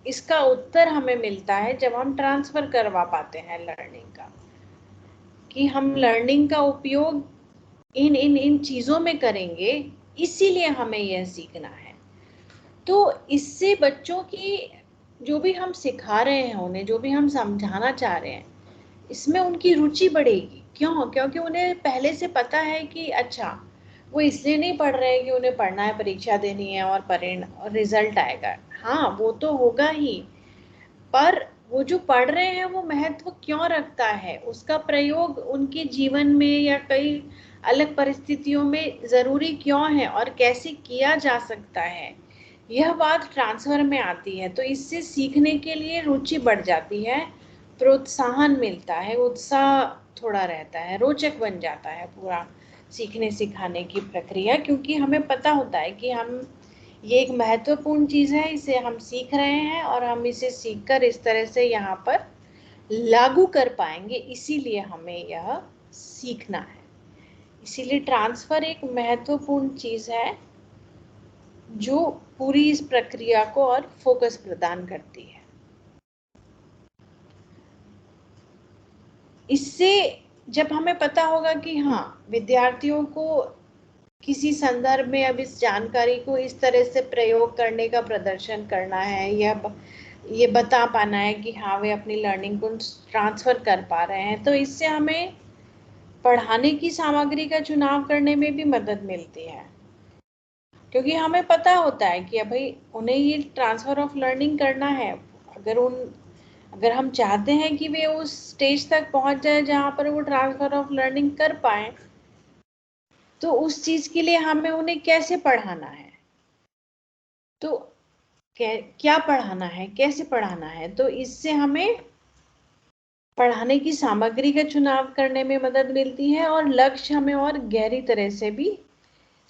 इसका उत्तर हमें मिलता है जब हम ट्रांसफर करवा पाते हैं लर्निंग का, कि हम लर्निंग का उपयोग इन इन इन चीज़ों में करेंगे, इसीलिए हमें यह सीखना है। तो इससे बच्चों की जो भी हम सिखा रहे हैं, उन्हें जो भी हम समझाना चाह रहे हैं, इसमें उनकी रुचि बढ़ेगी। क्यों? क्योंकि उन्हें पहले से पता है कि अच्छा, वो इसलिए नहीं पढ़ रहे हैं कि उन्हें पढ़ना है, परीक्षा देनी है और रिजल्ट आएगा। हाँ, वो तो होगा ही, पर वो जो पढ़ रहे हैं वो महत्व क्यों रखता है, उसका प्रयोग उनके जीवन में या कई अलग परिस्थितियों में ज़रूरी क्यों है और कैसे किया जा सकता है, यह बात ट्रांसफर में आती है। तो इससे सीखने के लिए रुचि बढ़ जाती है, प्रोत्साहन मिलता है, उत्साह थोड़ा रहता है, रोचक बन जाता है पूरा सीखने सिखाने की प्रक्रिया, क्योंकि हमें पता होता है कि हम ये एक महत्वपूर्ण चीज़ है, इसे हम सीख रहे हैं और हम इसे सीखकर इस तरह से यहाँ पर लागू कर पाएंगे, इसीलिए हमें यह सीखना है। इसीलिए ट्रांसफर एक महत्वपूर्ण चीज़ है जो पूरी इस प्रक्रिया को और फोकस प्रदान करती है। इससे जब हमें पता होगा कि हाँ, विद्यार्थियों को किसी संदर्भ में अब इस जानकारी को इस तरह से प्रयोग करने का प्रदर्शन करना है, या ये बता पाना है कि हाँ वे अपनी लर्निंग को ट्रांसफर कर पा रहे हैं, तो इससे हमें पढ़ाने की सामग्री का चुनाव करने में भी मदद मिलती है। क्योंकि हमें पता होता है कि भाई उन्हें ये ट्रांसफर ऑफ लर्निंग करना है। अगर हम चाहते हैं कि वे उस स्टेज तक पहुंच जाए जहाँ पर वो ट्रांसफर ऑफ लर्निंग कर पाए, तो उस चीज़ के लिए हमें उन्हें कैसे पढ़ाना है, तो क्या पढ़ाना है, कैसे पढ़ाना है, तो इससे हमें पढ़ाने की सामग्री का चुनाव करने में मदद मिलती है और लक्ष्य हमें और गहरी तरह से भी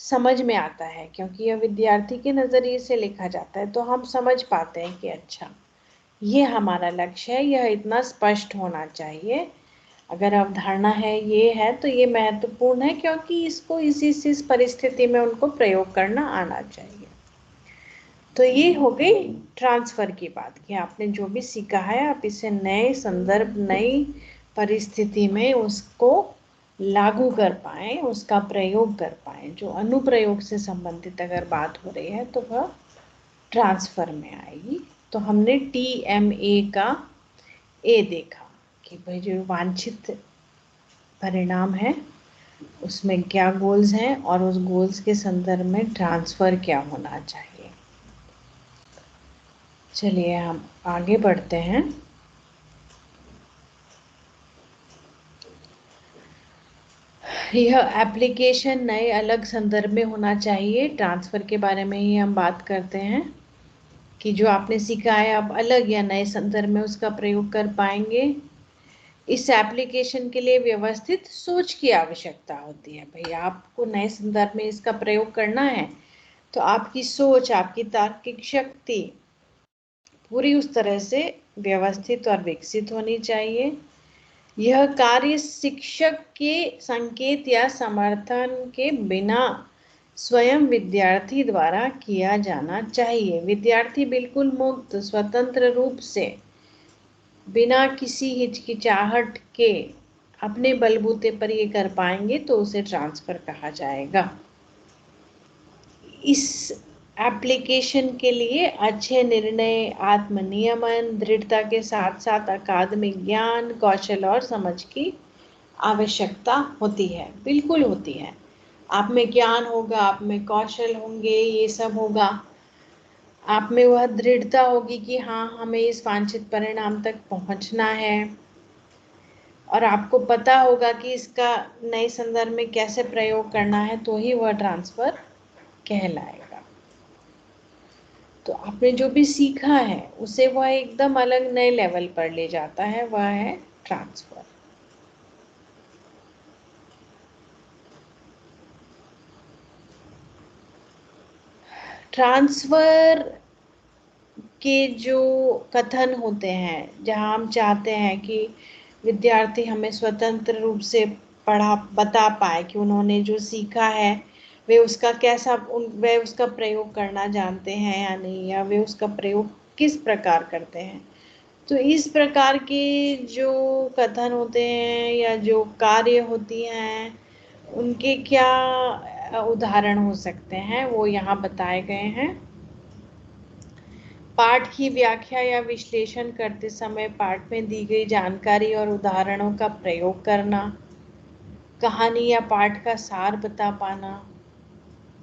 समझ में आता है, क्योंकि यह विद्यार्थी के नज़रिए से लिखा जाता है, तो हम समझ पाते हैं कि अच्छा, ये हमारा लक्ष्य है, यह इतना स्पष्ट होना चाहिए। अगर अवधारणा है, ये है, तो ये महत्वपूर्ण है क्योंकि इसको इस परिस्थिति में उनको प्रयोग करना आना चाहिए। तो ये हो गई ट्रांसफर की बात कि आपने जो भी सीखा है आप इसे नए संदर्भ, नई परिस्थिति में उसको लागू कर पाएँ, उसका प्रयोग कर पाएँ। जो अनुप्रयोग से संबंधित अगर बात हो रही है तो वह ट्रांसफर में आएगी। तो हमने TMA का ए देखा कि भाई जो वांछित परिणाम है उसमें क्या गोल्स हैं और उस गोल्स के संदर्भ में ट्रांसफर क्या होना चाहिए। चलिए हम आगे बढ़ते हैं। यह एप्लीकेशन नए अलग संदर्भ में होना चाहिए। ट्रांसफ़र के बारे में ही हम बात करते हैं कि जो आपने सीखा है आप अलग या नए संदर्भ में उसका प्रयोग कर पाएंगे। इस एप्लीकेशन के लिए व्यवस्थित सोच की आवश्यकता होती है। भाई आपको नए संदर्भ में इसका प्रयोग करना है तो आपकी सोच, आपकी तार्किक शक्ति पूरी उस तरह से व्यवस्थित और विकसित होनी चाहिए। यह कार्य शिक्षक के संकेत या समर्थन के बिना स्वयं विद्यार्थी द्वारा किया जाना चाहिए। विद्यार्थी बिल्कुल मुक्त, स्वतंत्र रूप से, बिना किसी हिचकिचाहट के अपने बलबूते पर ये कर पाएंगे तो उसे ट्रांसफर कहा जाएगा। इस एप्लीकेशन के लिए अच्छे निर्णय, आत्मनियमन, दृढ़ता के साथ साथ अकादमिक ज्ञान, कौशल और समझ की आवश्यकता होती है। बिल्कुल होती है। आप में ज्ञान होगा, आप में कौशल होंगे, ये सब होगा, आप में वह दृढ़ता होगी कि हाँ, हमें इस वांछित परिणाम तक पहुंचना है, और आपको पता होगा कि इसका नए संदर्भ में कैसे प्रयोग करना है, तो ही वह ट्रांसफर कहलाएगा। तो आपने जो भी सीखा है उसे वह एकदम अलग नए लेवल पर ले जाता है, वह है ट्रांसफर। ट्रांसफर के जो कथन होते हैं, जहां हम चाहते हैं कि विद्यार्थी हमें स्वतंत्र रूप से बता पाए कि उन्होंने जो सीखा है वे उसका वे उसका प्रयोग करना जानते हैं या नहीं, या वे उसका प्रयोग किस प्रकार करते हैं। तो इस प्रकार के जो कथन होते हैं या जो कार्य होती हैं, उनके क्या उदाहरण हो सकते हैं, वो यहाँ बताए गए हैं। पाठ की व्याख्या या विश्लेषण करते समय पाठ में दी गई जानकारी और उदाहरणों का प्रयोग करना, कहानी या पाठ का सार बता पाना,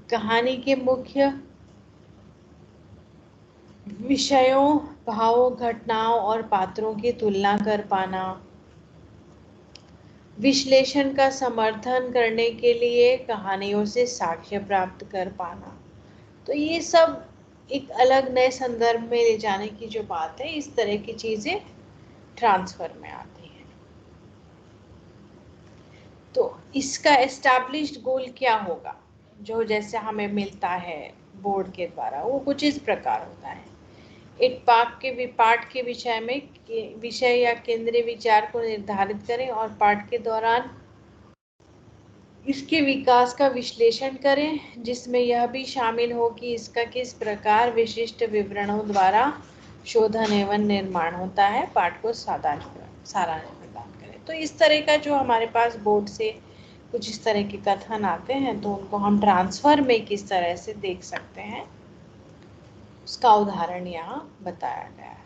कहानी के मुख्य विषयों, भावों, घटनाओं और पात्रों की तुलना कर पाना, विश्लेषण का समर्थन करने के लिए कहानियों से साक्ष्य प्राप्त कर पाना। तो ये सब एक अलग नए संदर्भ में ले जाने की जो बात है, इस तरह की चीजें ट्रांसफर में आती हैं। तो इसका एस्टैब्लिश्ड गोल क्या होगा, जो जैसे हमें मिलता है बोर्ड के द्वारा, वो कुछ इस प्रकार होता है। एक पाठ के विषय या केंद्रीय विचार को निर्धारित करें और पाठ के दौरान इसके विकास का विश्लेषण करें, जिसमें यह भी शामिल हो कि इसका किस प्रकार विशिष्ट विवरणों द्वारा शोधन एवं निर्माण होता है। पाठ को सारांश प्रदान करें। तो इस तरह का जो हमारे पास बोर्ड से कुछ इस तरह के कथन आते हैं, तो उनको हम ट्रांसफर में किस तरह से देख सकते हैं, उसका उदाहरण यहाँ बताया गया है।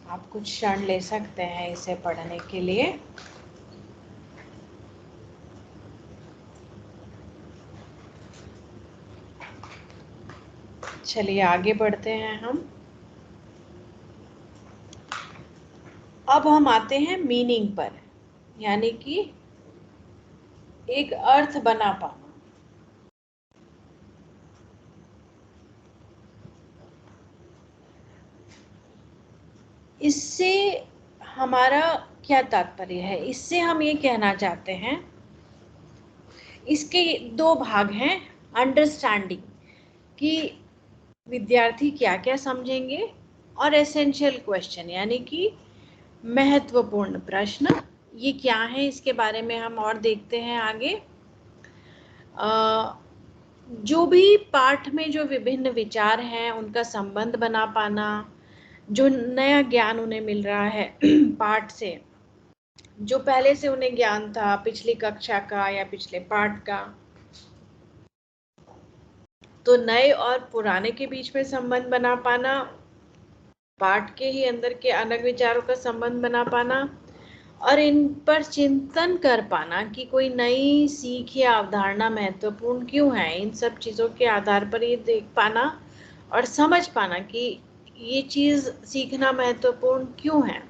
आप कुछ क्षण ले सकते हैं इसे पढ़ने के लिए। चलिए आगे बढ़ते हैं हम। अब हम आते हैं मीनिंग पर, यानी कि एक अर्थ बना पाना। इससे हमारा क्या तात्पर्य है? इससे हम ये कहना चाहते हैं, इसके दो भाग हैं। अंडरस्टैंडिंग, कि विद्यार्थी क्या क्या समझेंगे, और एसेंशियल क्वेश्चन, यानी कि महत्वपूर्ण प्रश्न, ये क्या है, इसके बारे में हम और देखते हैं आगे। जो भी पाठ में जो विभिन्न विचार हैं, उनका संबंध बना पाना, जो नया ज्ञान उन्हें मिल रहा है पाठ से, जो पहले से उन्हें ज्ञान था पिछली कक्षा का या पिछले पाठ का, तो नए और पुराने के बीच में संबंध बना पाना, पाठ के ही अंदर के अलग विचारों का संबंध बना पाना, और इन पर चिंतन कर पाना कि कोई नई सीख या अवधारणा महत्वपूर्ण क्यों है। इन सब चीज़ों के आधार पर ये देख पाना और समझ पाना कि ये चीज़ सीखना महत्वपूर्ण क्यों है।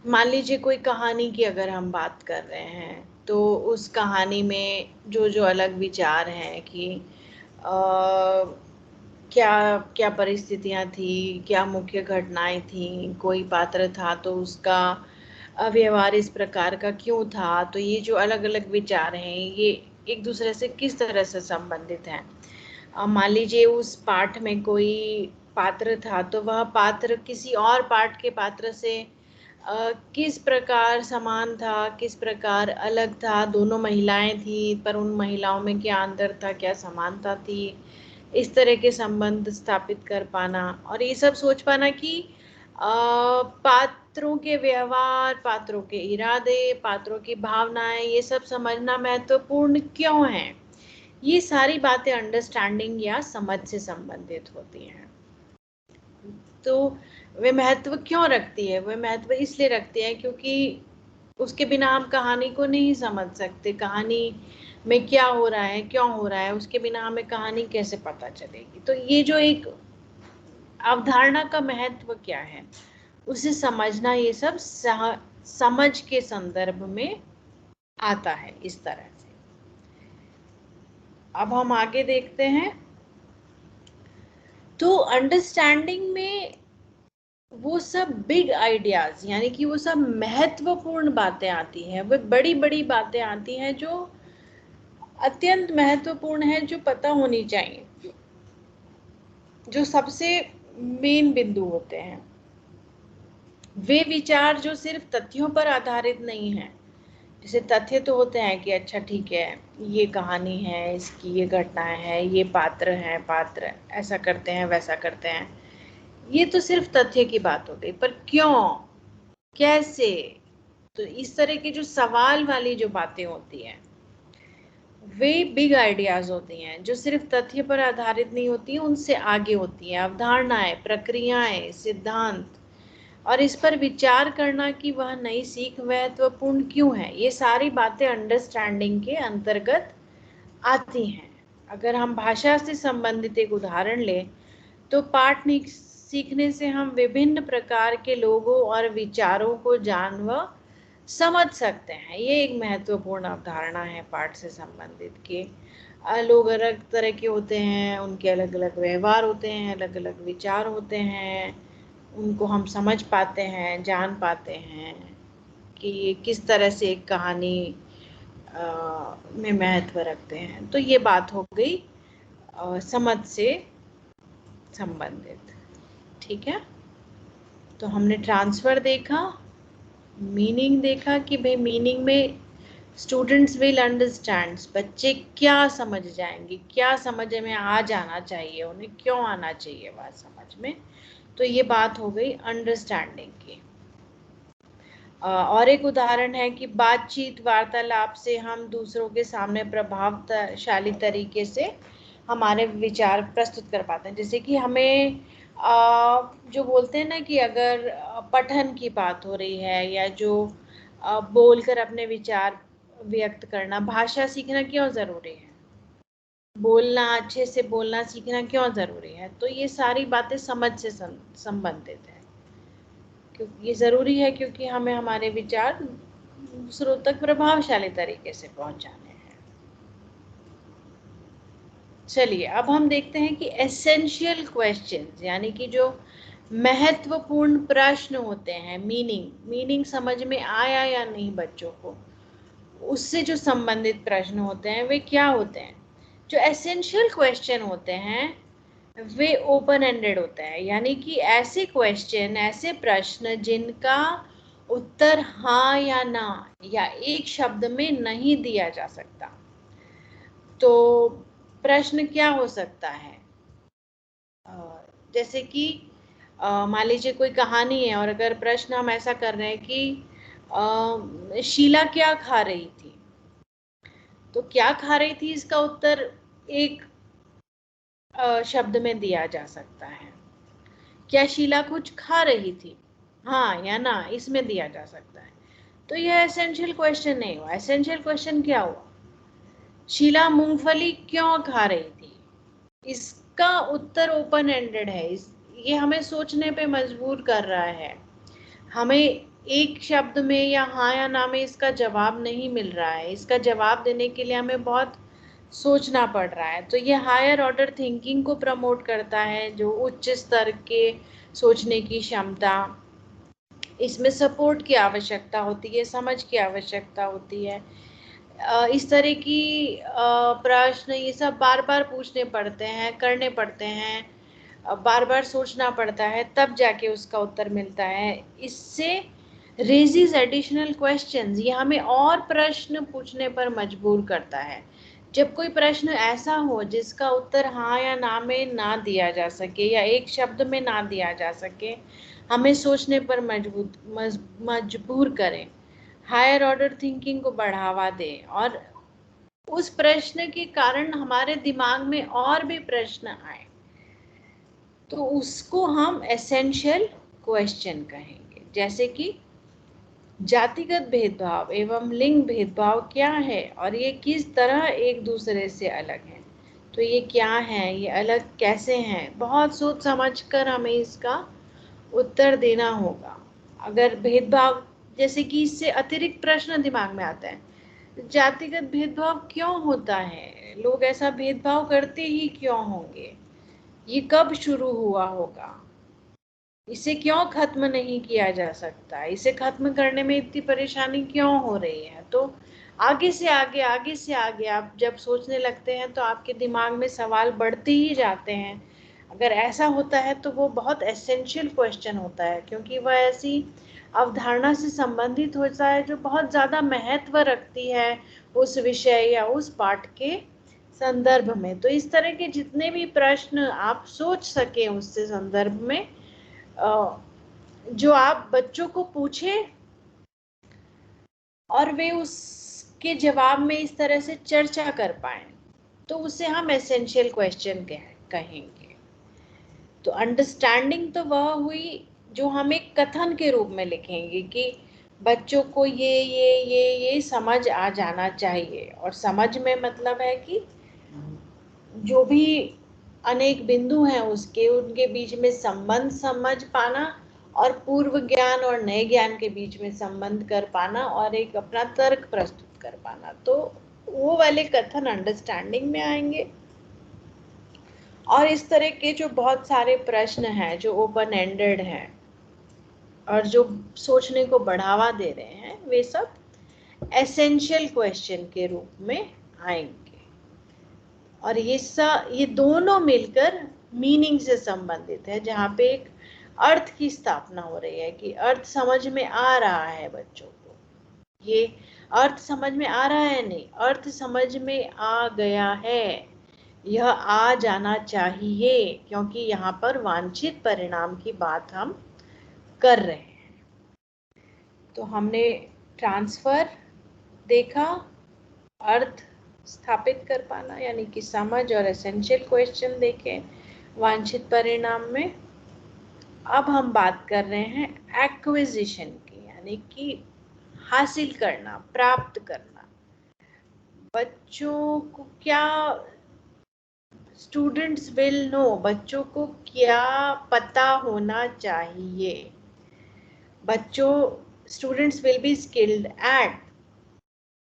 मान लीजिए कोई कहानी की अगर हम बात कर रहे हैं, तो उस कहानी में जो जो अलग विचार हैं कि क्या क्या परिस्थितियां थी, क्या मुख्य घटनाएं थी, कोई पात्र था तो उसका व्यवहार इस प्रकार का क्यों था, तो ये जो अलग अलग विचार हैं, ये एक दूसरे से किस तरह से संबंधित हैं। मान लीजिए उस पाठ में कोई पात्र था, तो वह पात्र किसी और पाठ के पात्र से किस प्रकार समान था, किस प्रकार अलग था। दोनों महिलाएं थी, पर उन महिलाओं में क्या अंतर था, क्या समानता थी, इस तरह के संबंध स्थापित कर पाना, और ये सब सोच पाना कि पात्रों के व्यवहार, पात्रों के इरादे, पात्रों की भावनाएं, ये सब समझना महत्वपूर्ण क्यों है? ये सारी बातें अंडरस्टैंडिंग या समझ से संबंधित होती हैं। तो वे महत्व क्यों रखती है? वे महत्व इसलिए रखती है क्योंकि उसके बिना हम कहानी को नहीं समझ सकते। कहानी में क्या हो रहा है, क्यों हो रहा है, उसके बिना हमें कहानी कैसे पता चलेगी? तो ये जो एक अवधारणा का महत्व क्या है, उसे समझना, ये सब समझ के संदर्भ में आता है इस तरह से। अब हम आगे देखते हैं। तो अंडरस्टैंडिंग में वो सब बिग आइडियाज, यानी कि वो सब महत्वपूर्ण बातें आती हैं, वो बड़ी बड़ी बातें आती हैं जो अत्यंत महत्वपूर्ण है, जो पता होनी चाहिए, जो सबसे मेन बिंदु होते हैं। वे विचार जो सिर्फ तथ्यों पर आधारित नहीं है। जैसे तथ्य तो होते हैं कि अच्छा ठीक है, ये कहानी है, इसकी ये घटनाएं हैं, ये पात्र हैं, पात्र ऐसा करते हैं, वैसा करते हैं, ये तो सिर्फ तथ्य की बात हो गई। पर क्यों, कैसे, तो इस तरह की जो सवाल वाली जो बातें होती हैं, वे बिग आइडियाज होती हैं, जो सिर्फ तथ्य पर आधारित नहीं होती हैं, उनसे आगे होती हैं। अवधारणाएं, प्रक्रियाएं, सिद्धांत, और इस पर विचार करना कि वह नई सीख महत्वपूर्ण क्यों है, ये सारी बातें अंडरस्टैंडिंग के अंतर्गत आती हैं। अगर हम भाषा से संबंधित एक उदाहरण लें, तो पाठ सीखने से हम विभिन्न प्रकार के लोगों और विचारों को जान व समझ सकते हैं। ये एक महत्वपूर्ण अवधारणा है पाठ से संबंधित के। लोग अलग तरह के होते हैं, उनके अलग अलग व्यवहार होते हैं, अलग अलग विचार होते हैं, उनको हम समझ पाते हैं, जान पाते हैं कि ये किस तरह से एक कहानी में महत्व रखते हैं। तो ये बात हो गई समझ से संबंधित। ठीक है, तो हमने ट्रांसफर देखा, मीनिंग देखा कि भाई मीनिंग में स्टूडेंट्स विल अंडरस्टैंड, बच्चे क्या समझ जाएंगे, क्या समझ में आ जाना चाहिए, उन्हें क्यों आना चाहिए बात समझ में। तो ये बात हो गई अंडरस्टैंडिंग की। और एक उदाहरण है कि बातचीत, वार्तालाप से हम दूसरों के सामने प्रभावशाली तरीके से हमारे विचार प्रस्तुत कर पाते हैं। जैसे कि हमें जो बोलते हैं ना कि अगर पठन की बात हो रही है, या जो बोलकर अपने विचार व्यक्त करना, भाषा सीखना क्यों ज़रूरी है, बोलना, अच्छे से बोलना सीखना क्यों ज़रूरी है, तो ये सारी बातें समझ से संबंधित है। क्योंकि ये ज़रूरी है क्योंकि हमें हमारे विचार दूसरों तक प्रभावशाली तरीके से पहुंचाने हैं। चलिए अब हम देखते हैं कि एसेंशियल क्वेश्चंस, यानी कि जो महत्वपूर्ण प्रश्न होते हैं, मीनिंग समझ में आया या नहीं बच्चों को, उससे जो संबंधित प्रश्न होते हैं वे क्या होते हैं? जो एसेंशियल क्वेश्चन होते हैं वे ओपन एंडेड होते हैं, यानी कि ऐसे क्वेश्चन, ऐसे प्रश्न जिनका उत्तर हाँ या ना या एक शब्द में नहीं दिया जा सकता। तो प्रश्न क्या हो सकता है? जैसे कि मान लीजिए कोई कहानी है और अगर प्रश्न हम ऐसा कर रहे हैं कि शीला क्या खा रही थी, तो क्या खा रही थी इसका उत्तर एक शब्द में दिया जा सकता है। क्या शीला कुछ खा रही थी, हाँ या ना, इसमें दिया जा सकता है। तो यह एसेंशियल क्वेश्चन नहीं हुआ। एसेंशियल क्वेश्चन क्या हुआ? शीला मूंगफली क्यों खा रही थी, इसका उत्तर ओपन एंडेड है। ये हमें सोचने पे मजबूर कर रहा है। हमें एक शब्द में या हाँ या ना में इसका जवाब नहीं मिल रहा है। इसका जवाब देने के लिए हमें बहुत सोचना पड़ रहा है। तो ये हायर ऑर्डर थिंकिंग को प्रमोट करता है, जो उच्च स्तर के सोचने की क्षमता। इसमें सपोर्ट की आवश्यकता होती है, समझ की आवश्यकता होती है। इस तरह की प्रश्न ये सब बार बार पूछने पड़ते हैं, करने पड़ते हैं, बार बार सोचना पड़ता है, तब जाके उसका उत्तर मिलता है। इससे रेजिज एडिशनल क्वेश्चंस, ये हमें और प्रश्न पूछने पर मजबूर करता है। जब कोई प्रश्न ऐसा हो जिसका उत्तर हाँ या ना में ना दिया जा सके या एक शब्द में ना दिया जा सके, हमें सोचने पर मजबूर करें, हायर ऑर्डर थिंकिंग को बढ़ावा दें, और उस प्रश्न के कारण हमारे दिमाग में और भी प्रश्न आए, तो उसको हम एसेंशियल क्वेश्चन कहेंगे। जैसे कि जातिगत भेदभाव एवं लिंग भेदभाव क्या है और ये किस तरह एक दूसरे से अलग है। तो ये क्या है, ये अलग कैसे हैं, बहुत सोच समझ कर हमें इसका उत्तर देना होगा। अगर भेदभाव, जैसे कि इससे अतिरिक्त प्रश्न दिमाग में आता है, जातिगत भेदभाव क्यों होता है, लोग ऐसा भेदभाव करते ही क्यों होंगे, ये कब शुरू हुआ होगा, इसे क्यों खत्म नहीं किया जा सकता, इसे खत्म करने में इतनी परेशानी क्यों हो रही है। तो आगे से आगे, आगे से आगे आप जब सोचने लगते हैं तो आपके दिमाग में सवाल बढ़ते ही जाते हैं। अगर ऐसा होता है तो वो बहुत एसेंशियल क्वेश्चन होता है, क्योंकि वह ऐसी अवधारणा से संबंधित होता है जो बहुत ज़्यादा महत्व रखती है उस विषय या उस पाठ के संदर्भ में। तो इस तरह के जितने भी प्रश्न आप सोच सके उससे संदर्भ में, जो आप बच्चों को पूछे और वे उसके जवाब में इस तरह से चर्चा कर पाए, तो उसे हम एसेंशियल क्वेश्चन कहेंगे। तो अंडरस्टैंडिंग तो वह हुई जो हम एक कथन के रूप में लिखेंगे कि बच्चों को ये समझ आ जाना चाहिए। और समझ में मतलब है कि जो भी अनेक बिंदु हैं उसके, उनके बीच में संबंध समझ पाना, और पूर्व ज्ञान और नए ज्ञान के बीच में संबंध कर पाना, और एक अपना तर्क प्रस्तुत कर पाना। तो वो वाले कथन अंडरस्टैंडिंग में आएंगे। और इस तरह के जो बहुत सारे प्रश्न हैं जो ओपन एंडेड हैं और जो सोचने को बढ़ावा दे रहे हैं, वे सब एसेंशियल क्वेश्चन के रूप में आएंगे। और ये दोनों मिलकर मीनिंग से संबंधित है, जहाँ पे एक अर्थ की स्थापना हो रही है कि अर्थ समझ में आ रहा है बच्चों को। ये अर्थ समझ में आ रहा है नहीं, अर्थ समझ में आ गया है, यह आ जाना चाहिए, क्योंकि यहाँ पर वांछित परिणाम की बात हम कर रहे हैं। तो हमने ट्रांसफर देखा, अर्थ स्थापित कर पाना यानी कि समझ, और एसेंशियल क्वेश्चन देखें वांछित परिणाम में। अब हम बात कर रहे हैं एक्विजिशन की, यानी कि हासिल करना, प्राप्त करना। बच्चों को क्या, स्टूडेंट्स विल नो, बच्चों को क्या पता होना चाहिए, बच्चों, students will be skilled at,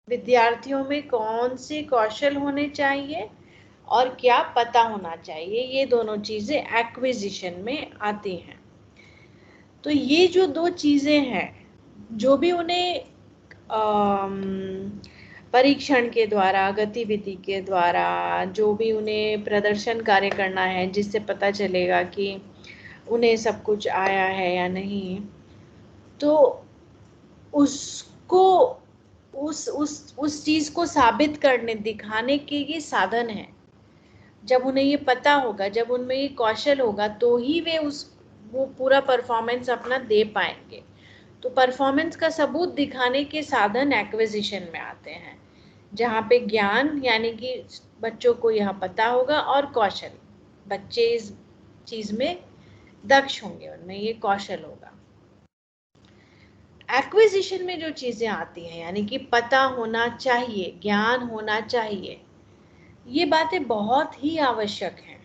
विद्यार्थियों में कौन से कौशल होने चाहिए और क्या पता होना चाहिए, ये दोनों चीजें एक्विजिशन में आती हैं। तो ये जो दो चीजें हैं, जो भी उन्हें परीक्षण के द्वारा, गतिविधि के द्वारा, जो भी उन्हें प्रदर्शन कार्य करना है जिससे पता चलेगा कि उन्हें सब कुछ आया है या नहीं, तो उसको उस चीज को साबित करने, दिखाने के ये साधन है। जब उन्हें ये पता होगा, जब उनमें ये कौशल होगा, तो ही वे वो पूरा परफॉर्मेंस अपना दे पाएंगे। तो परफॉर्मेंस का सबूत दिखाने के साधन एक्विजिशन में आते हैं, जहाँ पे ज्ञान यानी कि बच्चों को यह पता होगा, और कौशल, बच्चे इस चीज में दक्ष होंगे, उनमें ये कौशल होगा। एक्विजिशन में जो चीजें आती हैं, यानी कि पता होना चाहिए, ज्ञान होना चाहिए, ये बातें बहुत ही आवश्यक हैं।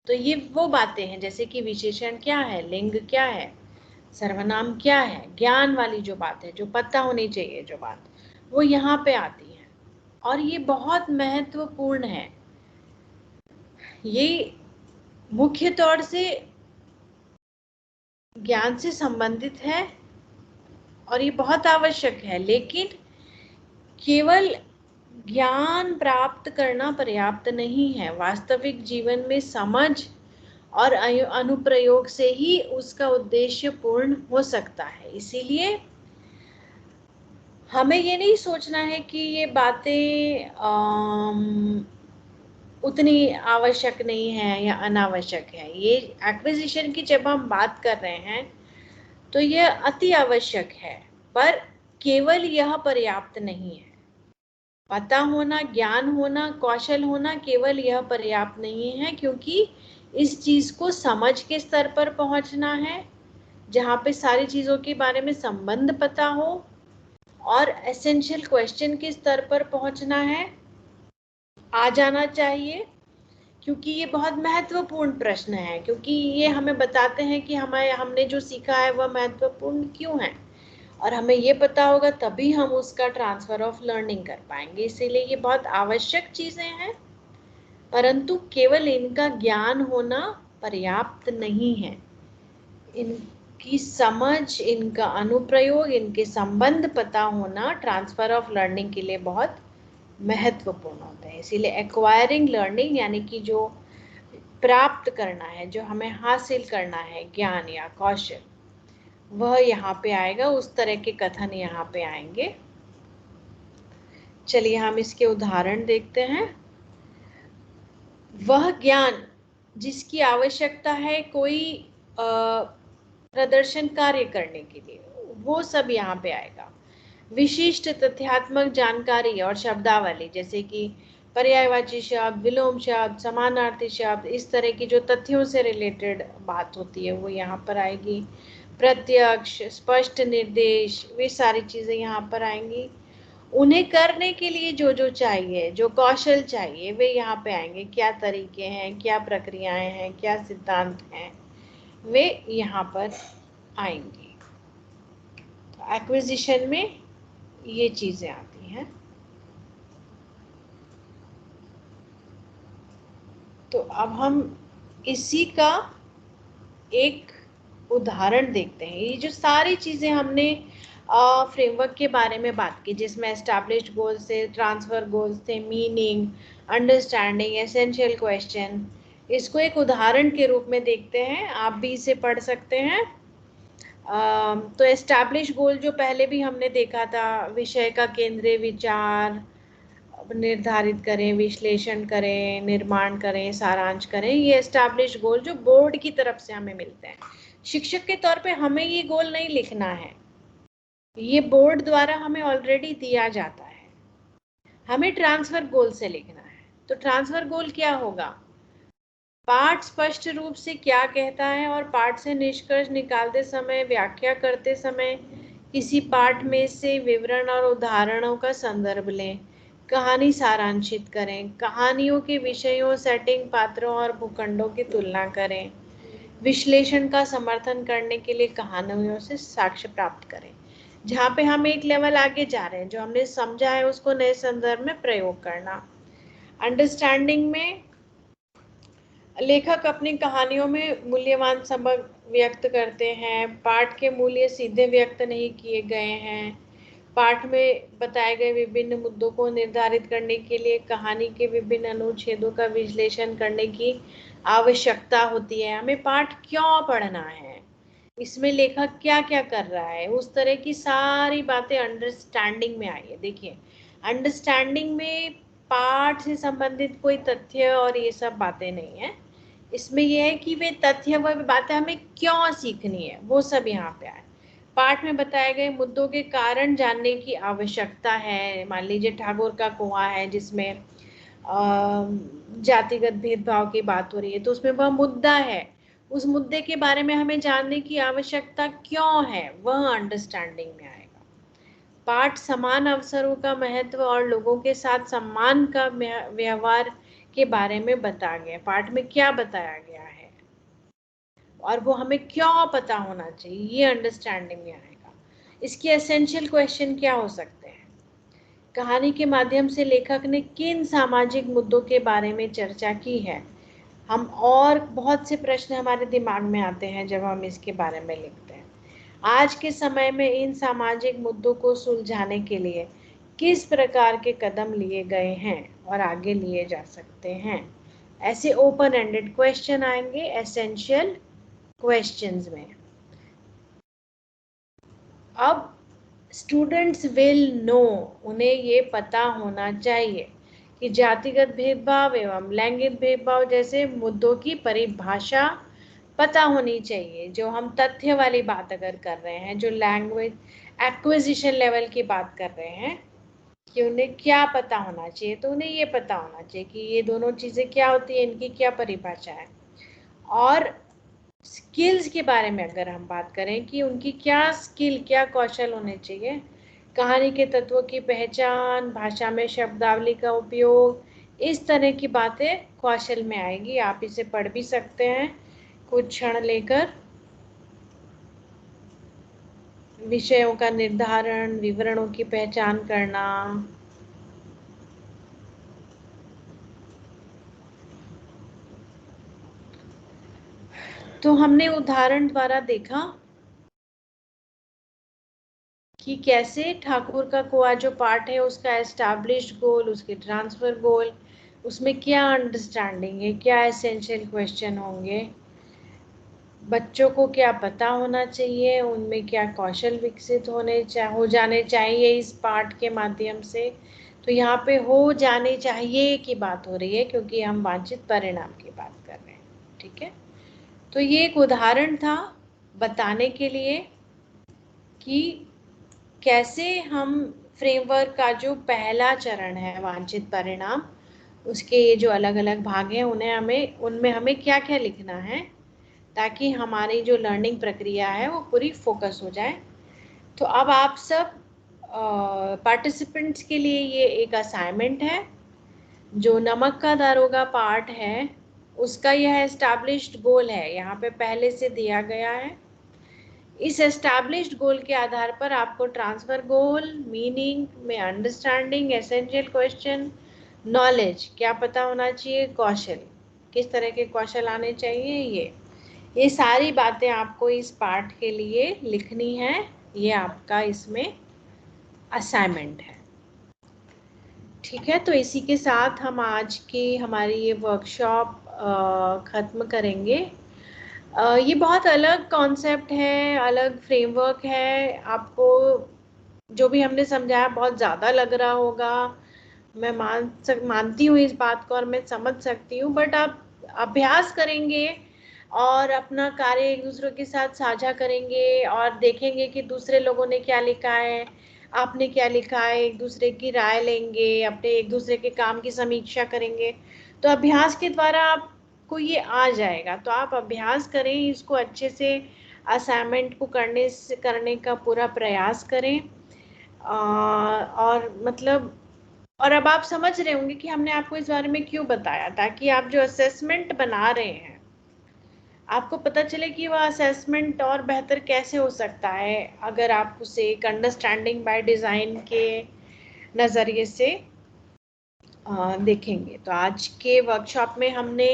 तो ये वो बातें हैं जैसे कि विशेषण क्या है, लिंग क्या है, सर्वनाम क्या है, ज्ञान वाली जो बात है, जो पता होनी चाहिए जो बात, वो यहाँ पे आती है। और ये बहुत महत्वपूर्ण है, ये मुख्य तौर से ज्ञान से संबंधित है और ये बहुत आवश्यक है। लेकिन केवल ज्ञान प्राप्त करना पर्याप्त नहीं है, वास्तविक जीवन में समझ और अनुप्रयोग से ही उसका उद्देश्य पूर्ण हो सकता है। इसीलिए हमें ये नहीं सोचना है कि ये बातें उतनी आवश्यक नहीं है या अनावश्यक है। ये एक्विजिशन की जब हम बात कर रहे हैं तो यह अति आवश्यक है, पर केवल यह पर्याप्त नहीं है। पता होना, ज्ञान होना, कौशल होना केवल यह पर्याप्त नहीं है, क्योंकि इस चीज को समझ के स्तर पर पहुंचना है, जहाँ पे सारी चीजों के बारे में संबंध पता हो, और एसेंशियल क्वेश्चन के स्तर पर पहुंचना है, आ जाना चाहिए, क्योंकि ये बहुत महत्वपूर्ण प्रश्न है, क्योंकि ये हमें बताते हैं कि हमने जो सीखा है वह महत्वपूर्ण क्यों है, और हमें ये पता होगा तभी हम उसका ट्रांसफर ऑफ लर्निंग कर पाएंगे। इसीलिए ये बहुत आवश्यक चीजें हैं, परंतु केवल इनका ज्ञान होना पर्याप्त नहीं है। इनकी समझ, इनका अनुप्रयोग, इनके संबंध पता होना ट्रांसफर ऑफ लर्निंग के लिए बहुत महत्वपूर्ण होता है। इसीलिए एक्वायरिंग लर्निंग, यानी कि जो प्राप्त करना है, जो हमें हासिल करना है ज्ञान या कौशल, वह यहाँ पे आएगा। उस तरह के कथन यहाँ पे आएंगे। चलिए हम इसके उदाहरण देखते हैं। वह ज्ञान जिसकी आवश्यकता है कोई प्रदर्शन कार्य करने के लिए, वो सब यहाँ पे आएगा। विशिष्ट तथ्यात्मक जानकारी और शब्दावली, जैसे कि पर्यायवाची शब्द, विलोम शब्द, समानार्थी शब्द, इस तरह की जो तथ्यों से रिलेटेड बात होती है वो यहाँ पर आएगी। प्रत्यक्ष, स्पष्ट निर्देश, वे सारी चीजें यहाँ पर आएंगी। उन्हें करने के लिए जो जो चाहिए, जो कौशल चाहिए, वे यहाँ पे आएंगे। क्या तरीके हैं, क्या प्रक्रियाएं हैं, क्या सिद्धांत हैं, वे यहाँ पर आएंगे। तो एक्विजिशन में ये चीजें आती हैं। तो अब हम इसी का एक उदाहरण देखते हैं। ये जो सारी चीजें हमने फ्रेमवर्क के बारे में बात की, जिसमें एस्टैब्लिश्ड गोल्स थे, ट्रांसफर गोल्स थे, मीनिंग, अंडरस्टैंडिंग, एसेंशियल क्वेश्चन, इसको एक उदाहरण के रूप में देखते हैं। आप भी इसे पढ़ सकते हैं। तो एस्टैब्लिश गोल जो पहले भी हमने देखा था, विषय का केंद्रीय विचार निर्धारित करें, विश्लेषण करें, निर्माण करें, सारांश करें, ये एस्टैब्लिश गोल जो बोर्ड की तरफ से हमें मिलते हैं। शिक्षक के तौर पे हमें ये गोल नहीं लिखना है, ये बोर्ड द्वारा हमें ऑलरेडी दिया जाता है। हमें ट्रांसफर गोल से लिखना है। तो ट्रांसफर गोल क्या होगा? पाठ स्पष्ट रूप से क्या कहता है, और पाठ से निष्कर्ष निकालते समय, व्याख्या करते समय किसी पाठ में से विवरण और उदाहरणों का संदर्भ लें। कहानी सारांशित करें। कहानियों के विषयों, सेटिंग, पात्रों और भूखंडों की तुलना करें। विश्लेषण का समर्थन करने के लिए कहानियों से साक्ष्य प्राप्त करें। जहाँ पे हम एक लेवल आगे जा रहे हैं, जो हमने समझा है उसको नए संदर्भ में प्रयोग करना। अंडरस्टैंडिंग में लेखक अपनी कहानियों में मूल्यवान सबक व्यक्त करते हैं। पाठ के मूल्य सीधे व्यक्त नहीं किए गए हैं। पाठ में बताए गए विभिन्न मुद्दों को निर्धारित करने के लिए कहानी के विभिन्न अनुच्छेदों का विश्लेषण करने की आवश्यकता होती है। हमें पाठ क्यों पढ़ना है, इसमें लेखक क्या क्या कर रहा है, उस तरह की सारी बातें अंडरस्टैंडिंग में आई है। देखिए, अंडरस्टैंडिंग में पाठ से संबंधित कोई तथ्य और ये सब बातें नहीं है। इसमें यह है कि वे तथ्य व बातें हमें क्यों सीखनी है, वो सब यहाँ पे आए। पाठ में बताए गए मुद्दों के कारण जानने की आवश्यकता है। मान लीजिए ठाकुर का कुआं है, जिसमें जातिगत भेदभाव की बात हो रही है, तो उसमें वह मुद्दा है, उस मुद्दे के बारे में हमें जानने की आवश्यकता क्यों है, वह अंडरस्टैंडिंग में आएगा। पाठ समान अवसरों का महत्व और लोगों के साथ सम्मान का व्यवहार के बारे में बताया गया। पाठ में क्या बताया गया है और वो हमें क्यों पता होना चाहिए, ये अंडरस्टैंडिंग में आएगा। इसके एसेंशियल क्वेश्चन क्या हो सकते हैं? कहानी के माध्यम से लेखक ने किन सामाजिक मुद्दों के बारे में चर्चा की है? हम और बहुत से प्रश्न हमारे दिमाग में आते हैं जब हम इसके बारे में लिखते हैं। आज के समय में इन सामाजिक मुद्दों को सुलझाने के लिए किस प्रकार के कदम लिए गए हैं और आगे लिए जा सकते हैं? ऐसे ओपन एंडेड क्वेश्चन आएंगे एसेंशियल क्वेश्चंस में। अब स्टूडेंट्स विल नो, उन्हें ये पता होना चाहिए कि जातिगत भेदभाव एवं लैंगिक भेदभाव जैसे मुद्दों की परिभाषा पता होनी चाहिए। जो हम तथ्य वाली बात अगर कर रहे हैं, जो लैंग्वेज एक्विजिशन लेवल की बात कर रहे हैं, कि उन्हें क्या पता होना चाहिए, तो उन्हें ये पता होना चाहिए कि ये दोनों चीज़ें क्या होती है, इनकी क्या परिभाषा है। और स्किल्स के बारे में अगर हम बात करें कि उनकी क्या स्किल, क्या कौशल होने चाहिए, कहानी के तत्वों की पहचान, भाषा में शब्दावली का उपयोग, इस तरह की बातें कौशल में आएगी। आप इसे पढ़ भी सकते हैं कुछ क्षण लेकर। विषयों का निर्धारण, विवरणों की पहचान करना। तो हमने उदाहरण द्वारा देखा कि कैसे ठाकुर का कुआं जो पार्ट है, उसका एस्टैब्लिश्ड गोल, उसके ट्रांसफर गोल, उसमें क्या अंडरस्टैंडिंग है, क्या एसेंशियल क्वेश्चन होंगे, बच्चों को क्या पता होना चाहिए, उनमें क्या कौशल विकसित हो जाने चाहिए इस पाठ के माध्यम से। तो यहाँ पे हो जाने चाहिए की बात हो रही है, क्योंकि हम वांछित परिणाम की बात कर रहे हैं। ठीक है, तो ये एक उदाहरण था बताने के लिए कि कैसे हम फ्रेमवर्क का जो पहला चरण है वांछित परिणाम, उसके ये जो अलग अलग भाग हैं, उनमें हमें क्या क्या लिखना है, ताकि हमारी जो लर्निंग प्रक्रिया है वो पूरी फोकस हो जाए। तो अब आप सब पार्टिसिपेंट्स के लिए ये एक असाइनमेंट है। जो नमक का दारोगा पार्ट है, उसका यह एस्टैब्लिश्ड गोल है, यहाँ पे पहले से दिया गया है। इस एस्टैब्लिश्ड गोल के आधार पर आपको ट्रांसफर गोल, मीनिंग में अंडरस्टैंडिंग, एसेंशियल क्वेश्चन, नॉलेज क्या पता होना चाहिए, कौशल किस तरह के कौशल आने चाहिए, ये सारी बातें आपको इस पाठ के लिए लिखनी है। ये आपका इसमें असाइनमेंट है। ठीक है, तो इसी के साथ हम आज की हमारी ये वर्कशॉप ख़त्म करेंगे। ये बहुत अलग कॉन्सेप्ट है, अलग फ्रेमवर्क है। आपको जो भी हमने समझाया बहुत ज़्यादा लग रहा होगा, मैं मानती हूँ इस बात को और मैं समझ सकती हूँ, बट आप अभ्यास करेंगे और अपना कार्य एक दूसरों के साथ साझा करेंगे और देखेंगे कि दूसरे लोगों ने क्या लिखा है, आपने क्या लिखा है, एक दूसरे की राय लेंगे, अपने एक दूसरे के काम की समीक्षा करेंगे, तो अभ्यास के द्वारा आपको ये आ जाएगा। तो आप अभ्यास करें इसको अच्छे से, असाइनमेंट को करने का पूरा प्रयास करें। और मतलब, और अब आप समझ रहे होंगे कि हमने आपको इस बारे में क्यों बताया, ताकि आप जो असेसमेंट बना रहे हैं, आपको पता चले कि वह असेसमेंट और बेहतर कैसे हो सकता है, अगर आप उसे एक अंडरस्टैंडिंग बाय डिज़ाइन के नज़रिए से देखेंगे। तो आज के वर्कशॉप में हमने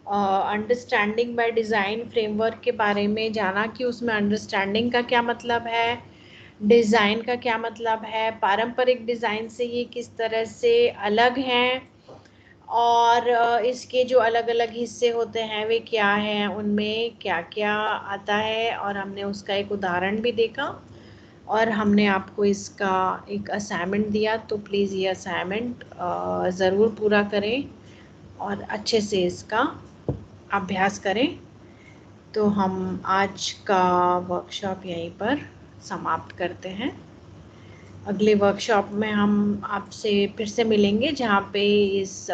अंडरस्टैंडिंग बाय डिज़ाइन फ्रेमवर्क के बारे में जाना कि उसमें अंडरस्टैंडिंग का क्या मतलब है, डिज़ाइन का क्या मतलब है, पारंपरिक डिज़ाइन से ये किस तरह से अलग हैं, और इसके जो अलग अलग हिस्से होते हैं वे क्या हैं, उनमें क्या क्या आता है, और हमने उसका एक उदाहरण भी देखा, और हमने आपको इसका एक असाइनमेंट दिया। तो प्लीज़ ये असाइनमेंट ज़रूर पूरा करें और अच्छे से इसका अभ्यास करें। तो हम आज का वर्कशॉप यहीं पर समाप्त करते हैं। अगले वर्कशॉप में हम आपसे फिर से मिलेंगे, जहाँ पे इस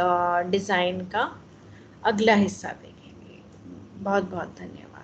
डिज़ाइन का अगला हिस्सा देखेंगे। बहुत बहुत धन्यवाद।